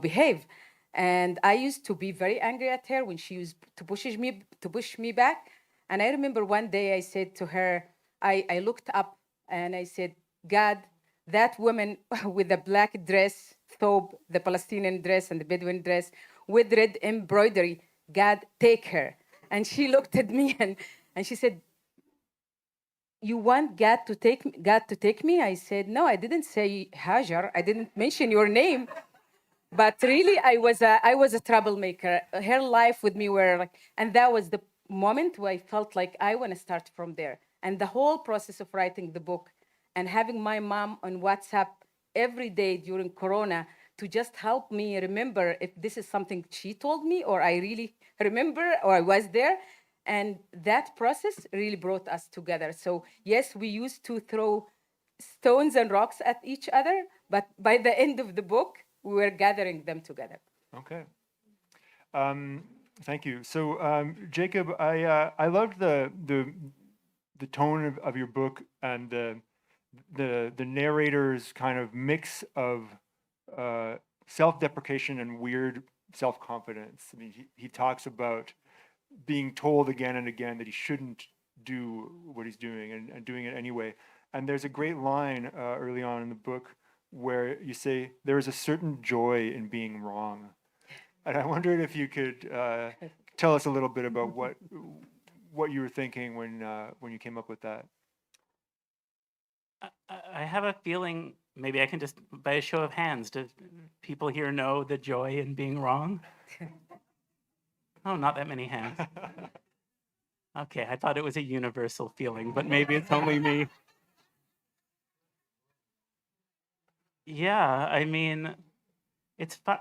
behave. And I used to be very angry at her when she used to push me back. And I remember one day I said to her, I looked up and I said, God, that woman with the black dress, thobe, the Palestinian dress and the Bedouin dress with red embroidery, God, take her. And she looked at me and she said, you want God to take me? I said, no, I didn't say Hajar. I didn't mention your name. But really, I was a troublemaker. Her life with me were like, and that was the moment where I felt like I want to start from there. And the whole process of writing the book and having my mom on WhatsApp every day during Corona to just help me remember if this is something she told me or I really remember or I was there. And that process really brought us together. So yes, we used to throw stones and rocks at each other, but by the end of the book, we were gathering them together. Okay. Thank you. So, Jacob, I loved the tone of your book and the narrator's kind of mix of self-deprecation and weird self-confidence. I mean, he talks about being told again and again that he shouldn't do what he's doing and doing it anyway. And there's a great line early on in the book where you say, there is a certain joy in being wrong. And I wondered if you could tell us a little bit about what you were thinking when you came up with that. I have a feeling, maybe I can just, by a show of hands, do people here know the joy in being wrong? Oh, not that many hands. Okay, I thought it was a universal feeling, but maybe it's only me. Yeah, I mean, it's fun.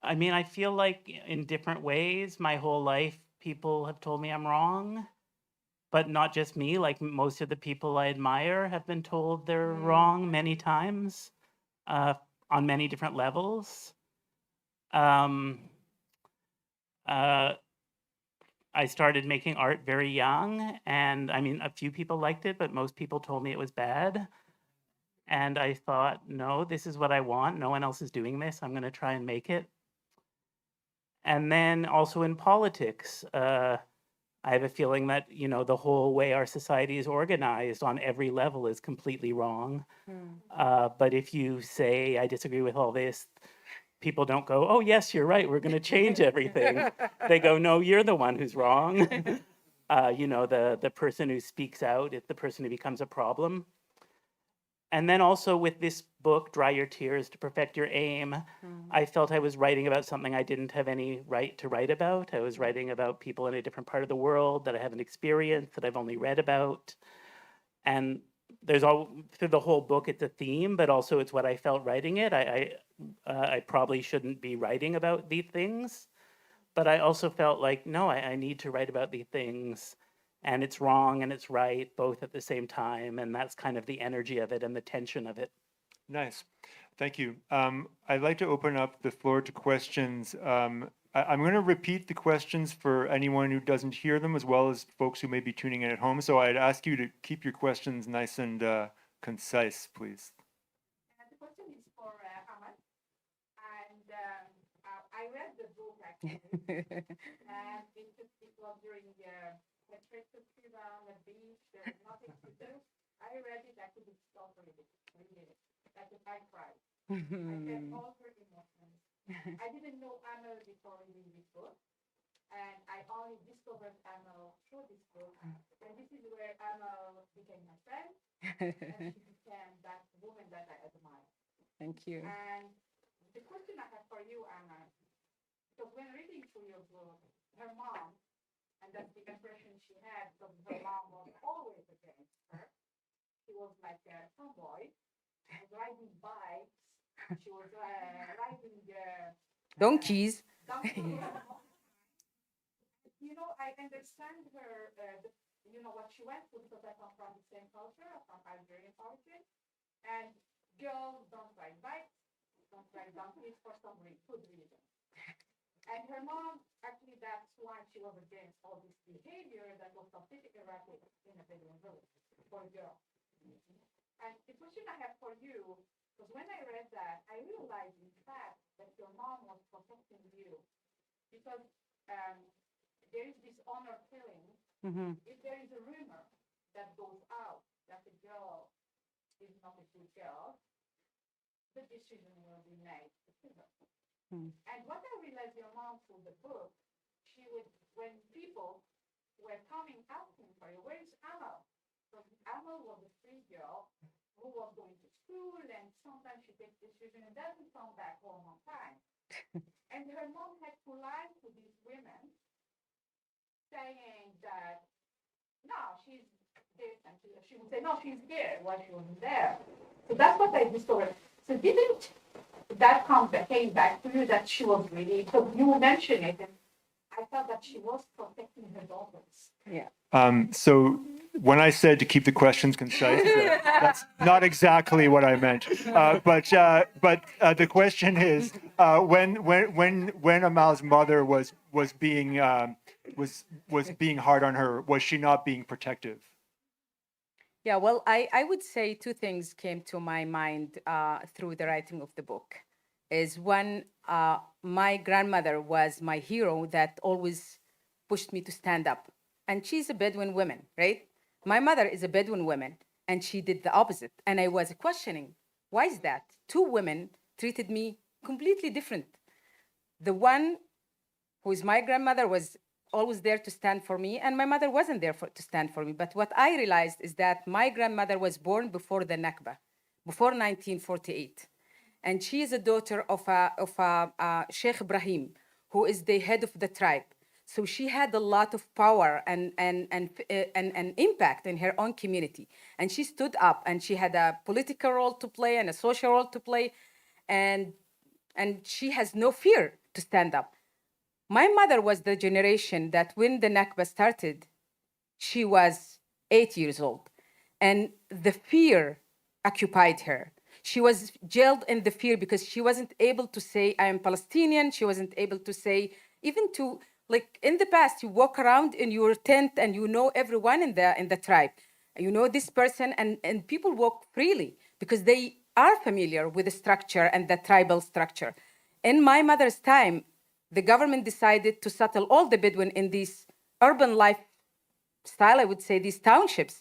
I mean, I feel like in different ways, my whole life, people have told me I'm wrong, but not just me. Like most of the people I admire have been told they're wrong many times, on many different levels. Um, I started making art very young, and I mean, a few people liked it, but most people told me it was bad. And I thought, no, this is what I want. No one else is doing this. I'm going to try and make it. And then also in politics, I have a feeling that, the whole way our society is organized on every level is completely wrong. But if you say, I disagree with all this, people don't go, oh, yes, you're right. We're going to change everything. They go, no, you're the one who's wrong. The person who speaks out is the person who becomes a problem. And then also with this book, Dry Your Tears to Perfect Your Aim, I felt I was writing about something I didn't have any right to write about. I was writing about people in a different part of the world that I haven't experienced, that I've only read about. And there's through the whole book, it's a theme, but also it's what I felt writing it. I probably shouldn't be writing about these things, but I also felt like, no, I need to write about these things. And it's wrong and it's right both at the same time. And that's kind of the energy of it and the tension of it. Nice. Thank you. I'd like to open up the floor to questions. I'm going to repeat the questions for anyone who doesn't hear them, as well as folks who may be tuning in at home. So I'd ask you to keep your questions nice and concise, please. And the question is for Amal. And I read the book And it was during the trip to Cuba on the beach. There was nothing to do. I read it. I couldn't stop reading it. I cried. I felt all her emotions. I didn't know Amal before reading this book, and I only discovered Amal through this book. And this is where Amal became my friend, and she became that woman that I admire. Thank you. And the question I have for you, Amal, because when reading through your book, her mom, and that's the impression she had, because her mom was always against her. She was like a tomboy. She was riding bikes. She was riding Donkeys. donkeys. I understand her, what she went through because I come from the same culture, from Algerian origin. And girls don't ride bikes, don't ride donkeys for some good reason. And her mom, actually, that's why she was against all this behavior that was completely erratic in a Bedouin village for a girl. And the question I have for you, because when I read that, I realized, in fact, that your mom was protecting you. Because there is this honor killing. If there is a rumor that goes out that the girl is not a good girl, the decision will be made to kill her. And what I realized your mom through the book, she would, when people were coming asking for you, where is Amal? So Amal was a free girl who was going to school, and sometimes she takes decisions and doesn't come back home on time. And her mom had to lie to these women, saying that, no, she's this, and she would say, no, she's here, while she wasn't there. So that's what I discovered. So didn't that came back to you that she was really, because you mentioned it, and I felt that she was protecting her daughters. Yeah. So when I said to keep the questions concise, that's not exactly what I meant. But the question is, when Amal's mother was being hard on her, was she not being protective? Yeah, well, I would say two things came to my mind through the writing of the book. Is one, my grandmother was my hero that always pushed me to stand up. And she's a Bedouin woman, right? My mother is a Bedouin woman, and she did the opposite. And I was questioning, why is that? Two women treated me completely different. The one who is my grandmother was always there to stand for me, and my mother wasn't there to stand for me. But what I realized is that my grandmother was born before the Nakba, before 1948. And she is a daughter of Sheikh Ibrahim, who is the head of the tribe. So she had a lot of power and impact in her own community. And she stood up, and she had a political role to play and a social role to play. And she has no fear to stand up. My mother was the generation that when the Nakba started, she was 8 years old. And the fear occupied her. She was jailed in the fear because she wasn't able to say, I am Palestinian. She wasn't able to say, even to, like in the past, you walk around in your tent and you know everyone in the tribe. You know this person, and people walk freely because they are familiar with the structure and the tribal structure. In my mother's time, the government decided to settle all the Bedouin in this urban lifestyle, I would say, these townships.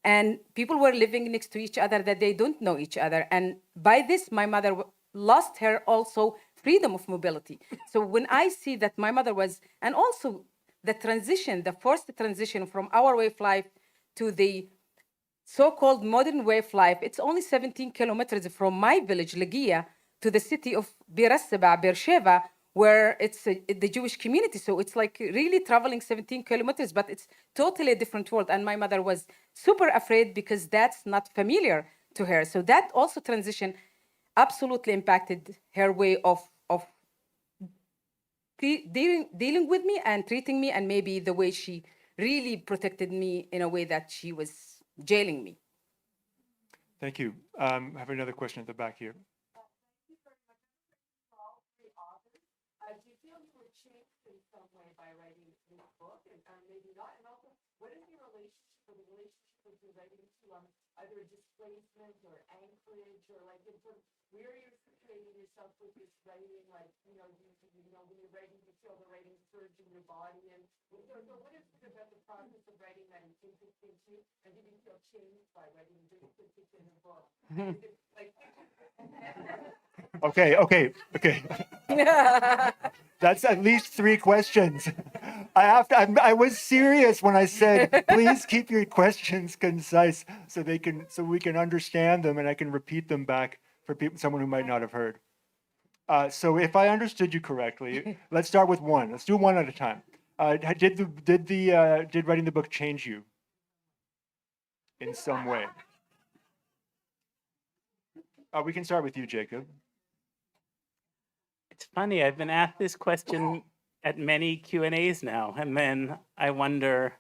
And people were living next to each other that they don't know each other. And by this, my mother lost her also freedom of mobility. So when I see that my mother was, and also the transition, the forced transition from our way of life to the so-called modern way of life, it's only 17 kilometers from my village, Lagia, to the city of Bir Saba, Beersheba, where it's the Jewish community. So it's like really traveling 17 kilometers, but it's totally a different world. And my mother was super afraid because that's not familiar to her. So that also transition absolutely impacted her way of dealing with me and treating me, and maybe the way she really protected me in a way that she was jailing me. Thank you. I have another question at the back here. Do you feel you were changed in some way by writing this book, and maybe not? And also, what is your relationship because you're writing to either displacement or anchorage or like in sort of where you're situating yourself with this writing, like when you're writing, you feel the writing surge in your body, and so what is it about the process of writing that is interesting to you, and did you feel changed by writing this particular book? Is it like Okay. That's at least 3 questions. I was serious when I said, please keep your questions concise so we can understand them and I can repeat them back for someone who might not have heard. So if I understood you correctly, let's start with one. Let's do one at a time. Did writing the book change you in some way? We can start with you, Jacob. It's funny, I've been asked this question at many Q&As now, and then I wonder,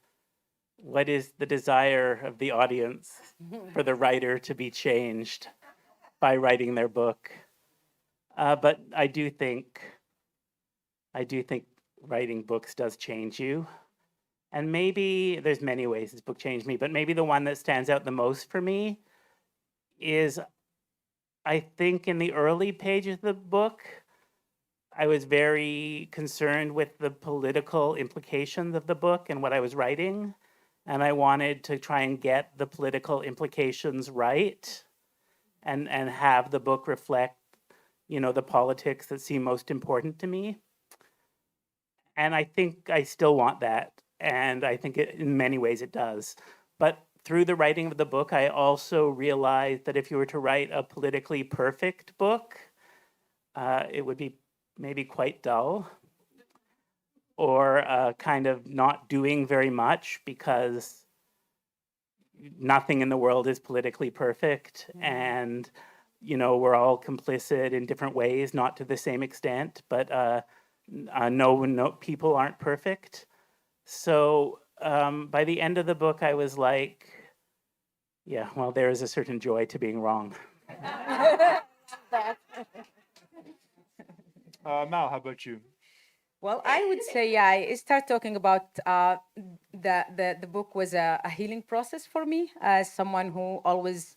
what is the desire of the audience for the writer to be changed by writing their book? But I do think writing books does change you. And maybe there's many ways this book changed me, but maybe the one that stands out the most for me is, I think in the early pages of the book, I was very concerned with the political implications of the book and what I was writing. And I wanted to try and get the political implications right and have the book reflect, the politics that seem most important to me. And I think I still want that. And I think in many ways it does. But through the writing of the book, I also realized that if you were to write a politically perfect book, it would be maybe quite dull or kind of not doing very much because nothing in the world is politically perfect. And, we're all complicit in different ways, not to the same extent, but no, people aren't perfect. So by the end of the book, I was like, yeah, well, there is a certain joy to being wrong. Mal, how about you? Well, I would say I start talking about the book was a healing process for me as someone who always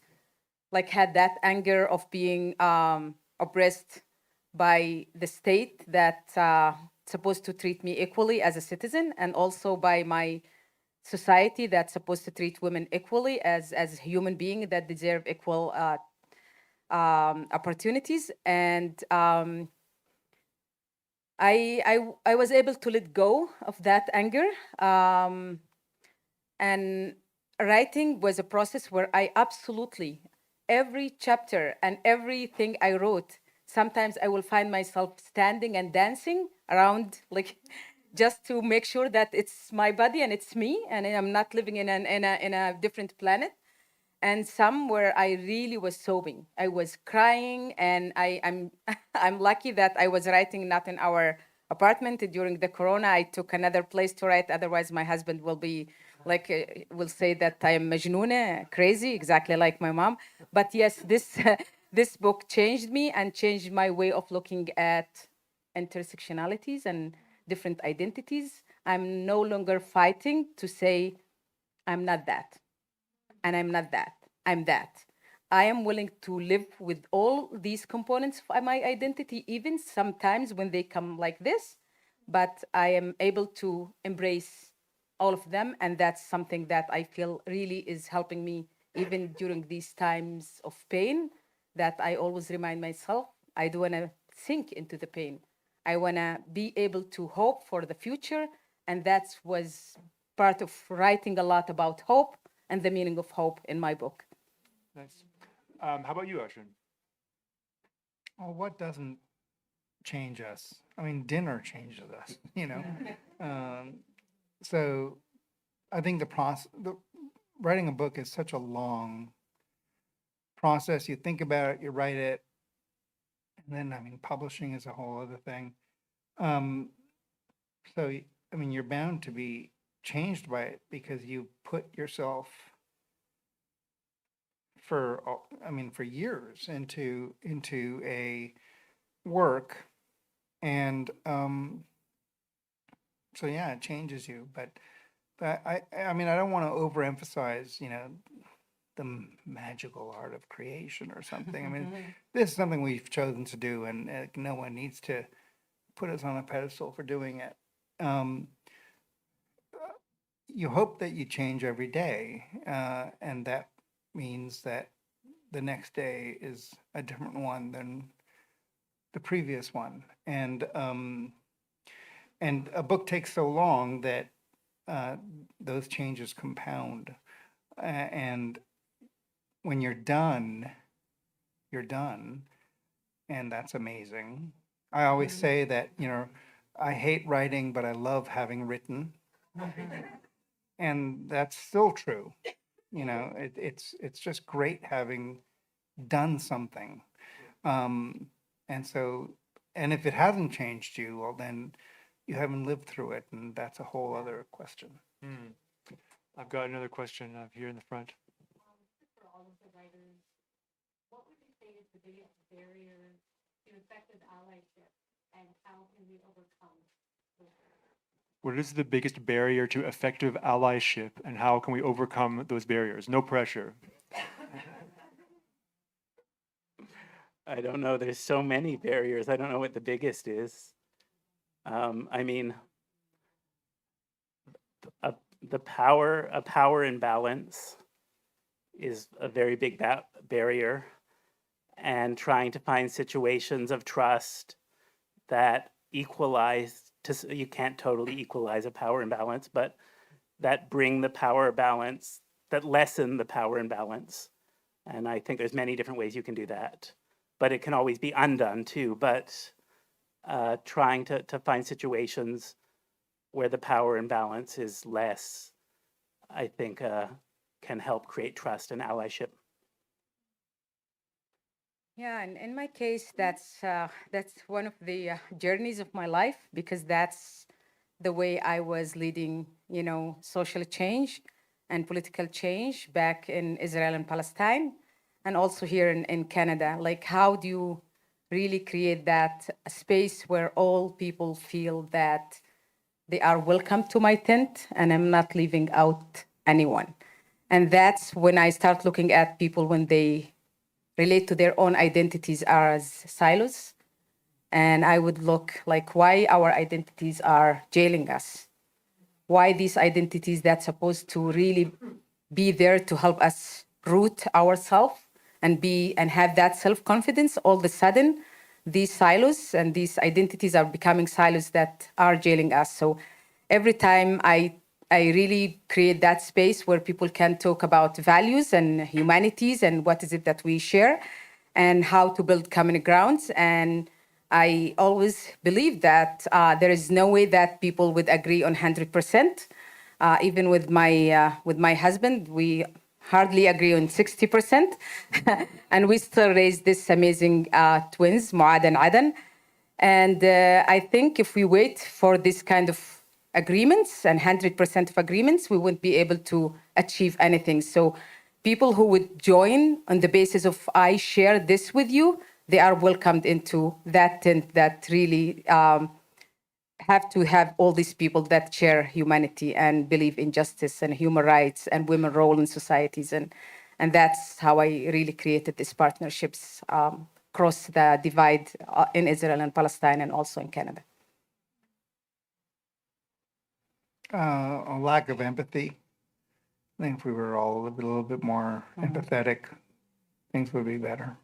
had that anger of being oppressed by the state that supposed to treat me equally as a citizen, and also by my society that's supposed to treat women equally as human beings that deserve equal opportunities. And I was able to let go of that anger. And writing was a process where I absolutely, every chapter and everything I wrote, sometimes I will find myself standing and dancing around, just to make sure that it's my body and it's me, and I'm not living in a different planet. And some where I really was sobbing, I was crying, and I'm I'm lucky that I was writing not in our apartment during the corona. I took another place to write. Otherwise, my husband will be will say that I am majnoona, crazy, exactly like my mom. But yes, this this book changed me and changed my way of looking at intersectionalities and different identities. I'm no longer fighting to say I'm not that and I'm not that. I'm that. I am willing to live with all these components of my identity, even sometimes when they come like this, but I am able to embrace all of them. And that's something that I feel really is helping me, even during these times of pain, that I always remind myself I don't want to sink into the pain. I want to be able to hope for the future. And that was part of writing a lot about hope and the meaning of hope in my book. Nice. How about you, Arjun? Well, what doesn't change us? I mean, dinner changes us, So I think writing a book is such a long process. You think about it, you write it, and then, publishing is a whole other thing. You're bound to be changed by it because you put yourself for years into a work, and it changes you. But I mean, I don't want to overemphasize, the magical art of creation or something. I mean, this is something we've chosen to do, and no one needs to put us on a pedestal for doing it. Um, you hope that you change every day, and that means that the next day is a different one than the previous one. And a book takes so long that those changes compound. And when you're done, and that's amazing. I always say that, I hate writing, but I love having written. And that's still true. It's just great having done something. And so, and if it hasn't changed you, well, then you haven't lived through it, and that's a whole other question. I've got another question here in the front. For all of the writers, what would you say is the biggest barrier to effective allyship, and how can we overcome those? What is the biggest barrier to effective allyship, and how can we overcome those barriers? No pressure. I don't know. There's so many barriers. I don't know what the biggest is. I mean, a power imbalance is a very big barrier, and trying to find situations of trust that equalize. You can't totally equalize a power imbalance, but that bring the power balance, that lessen the power imbalance. And I think there's many different ways you can do that, but it can always be undone too. But trying to find situations where the power imbalance is less, I think can help create trust and allyship. Yeah, and in my case, that's one of the journeys of my life, because that's the way I was leading, social change and political change back in Israel and Palestine, and also here in Canada. Like, how do you really create that space where all people feel that they are welcome to my tent and I'm not leaving out anyone? And that's when I start looking at people when they relate to their own identities as silos. And I would look like why our identities are jailing us. Why these identities that's supposed to really be there to help us root ourselves and have that self-confidence, all of a sudden, these silos and these identities are becoming silos that are jailing us. So every time I really create that space where people can talk about values and humanities and what is it that we share and how to build common grounds. And I always believe that there is no way that people would agree on 100%. Even with my husband, we hardly agree on 60%. And we still raise this amazing twins, Muad and Adan. And I think if we wait for this kind of agreements and 100% of agreements, we wouldn't be able to achieve anything. So people who would join on the basis of I share this with you, they are welcomed into that tent that really have to have all these people that share humanity and believe in justice and human rights and women's role in societies. And that's how I really created these partnerships across the divide in Israel and Palestine and also in Canada. A lack of empathy. I think if we were all a little bit more empathetic, things would be better.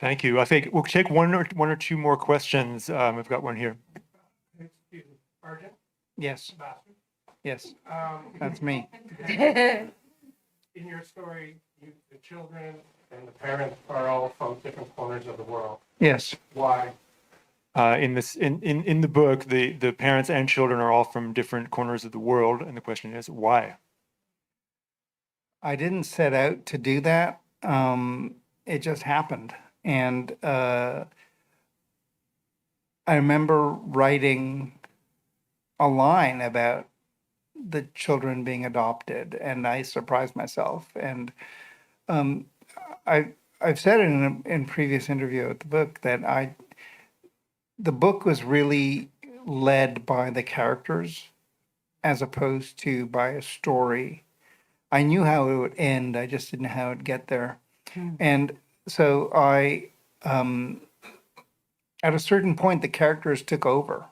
Thank you. I think we'll take one or two more questions. I've got one here. Excuse me, Arjun? Yes, Basu? yes, that's me. In your story, the children and the parents are all from different corners of the world. Yes. Why? In the book, the parents and children are all from different corners of the world, and the question is why? I didn't set out to do that. It just happened. And I remember writing a line about the children being adopted, and I surprised myself. And I've said it in previous interview at the book that the book was really led by the characters as opposed to by a story. I knew how it would end, I just didn't know how it'd get there. And so at a certain point, the characters took over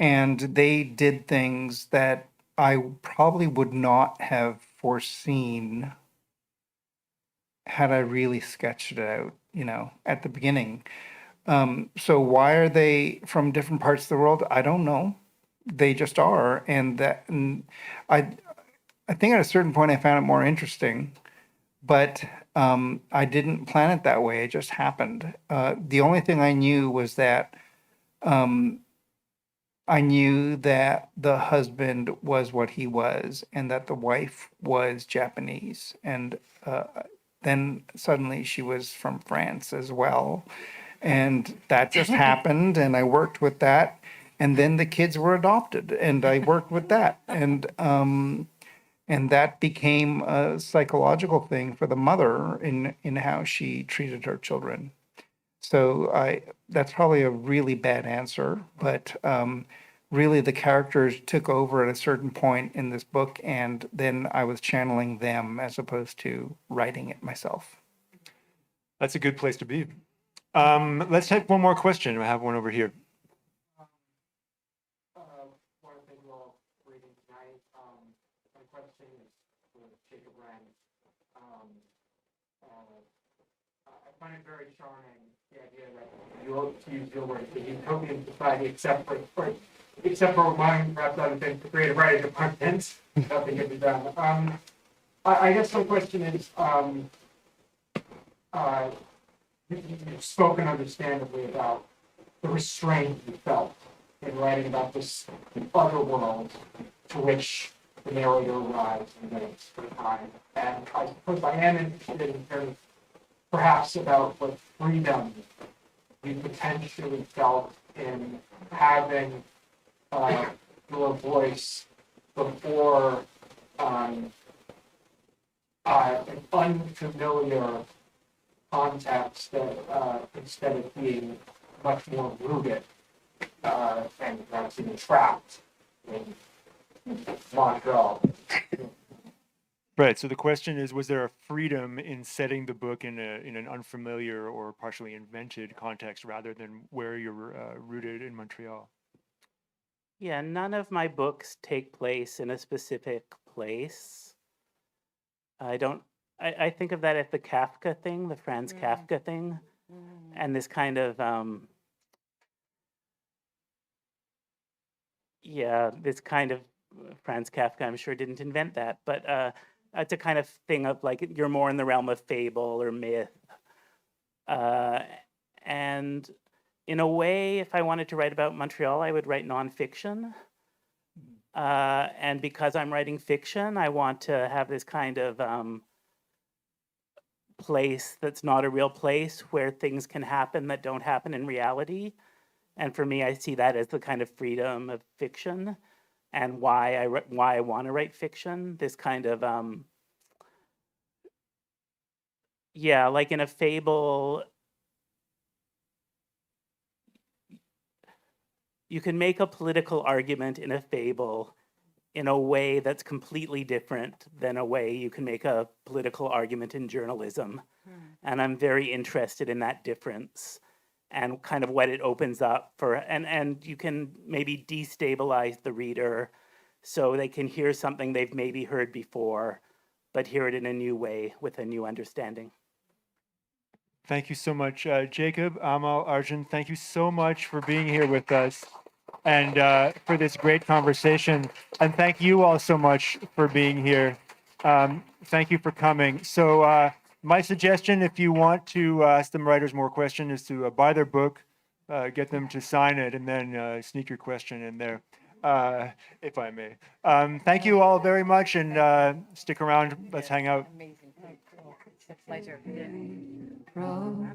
and they did things that I probably would not have foreseen had I really sketched it out, at the beginning. So why are they from different parts of the world? I don't know. They just are, and I think at a certain point I found it more interesting, but I didn't plan it that way. It just happened. The only thing I knew was that I knew that the husband was what he was, and that the wife was Japanese, and then suddenly she was from France as well. And that just happened, and I worked with that. And then the kids were adopted, and I worked with that. And that became a psychological thing for the mother in how she treated her children. So that's probably a really bad answer, but really the characters took over at a certain point in this book, and then I was channeling them as opposed to writing it myself. That's a good place to be. Let's take one more question. I have one over here. One of the things we're all reading tonight, my question is for Jacob Wren. I find it very charming, the idea that you use your words, the utopian society, except for mine, perhaps other things, the creative writing department, nothing can be done. I guess my question is, you've spoken understandably about the restraint you felt in writing about this other world to which the narrator arrives and lives for a time. And I suppose I am interested in terms of perhaps about what freedom you potentially felt in having your voice before an unfamiliar context that instead of being much more rooted and perhaps even trapped in Montreal. Right. So the question is, was there a freedom in setting the book in an unfamiliar or partially invented context rather than where you're rooted in Montreal? Yeah, none of my books take place in a specific place. I think of that as the Kafka thing, the Franz Kafka thing, and this kind of, this kind of Franz Kafka, I'm sure didn't invent that, but it's a kind of thing of like, you're more in the realm of fable or myth. And in a way, if I wanted to write about Montreal, I would write nonfiction. And because I'm writing fiction, I want to have this kind of place that's not a real place where things can happen that don't happen in reality. And for me, I see that as the kind of freedom of fiction and why I want to write fiction. This kind of, like in a fable, you can make a political argument in a fable in a way that's completely different than a way you can make a political argument in journalism. And I'm very interested in that difference and kind of what it opens up for, and you can maybe destabilize the reader so they can hear something they've maybe heard before, but hear it in a new way with a new understanding. Thank you so much, Jacob, Amal, Arjun. Thank you so much for being here with us and for this great conversation. And thank you all so much for being here. Thank you for coming. So my suggestion, if you want to ask them writers more questions, is to buy their book, get them to sign it, and then sneak your question in there, if I may. Thank you all very much, and stick around. Let's hang out. Amazing. It's a pleasure. Road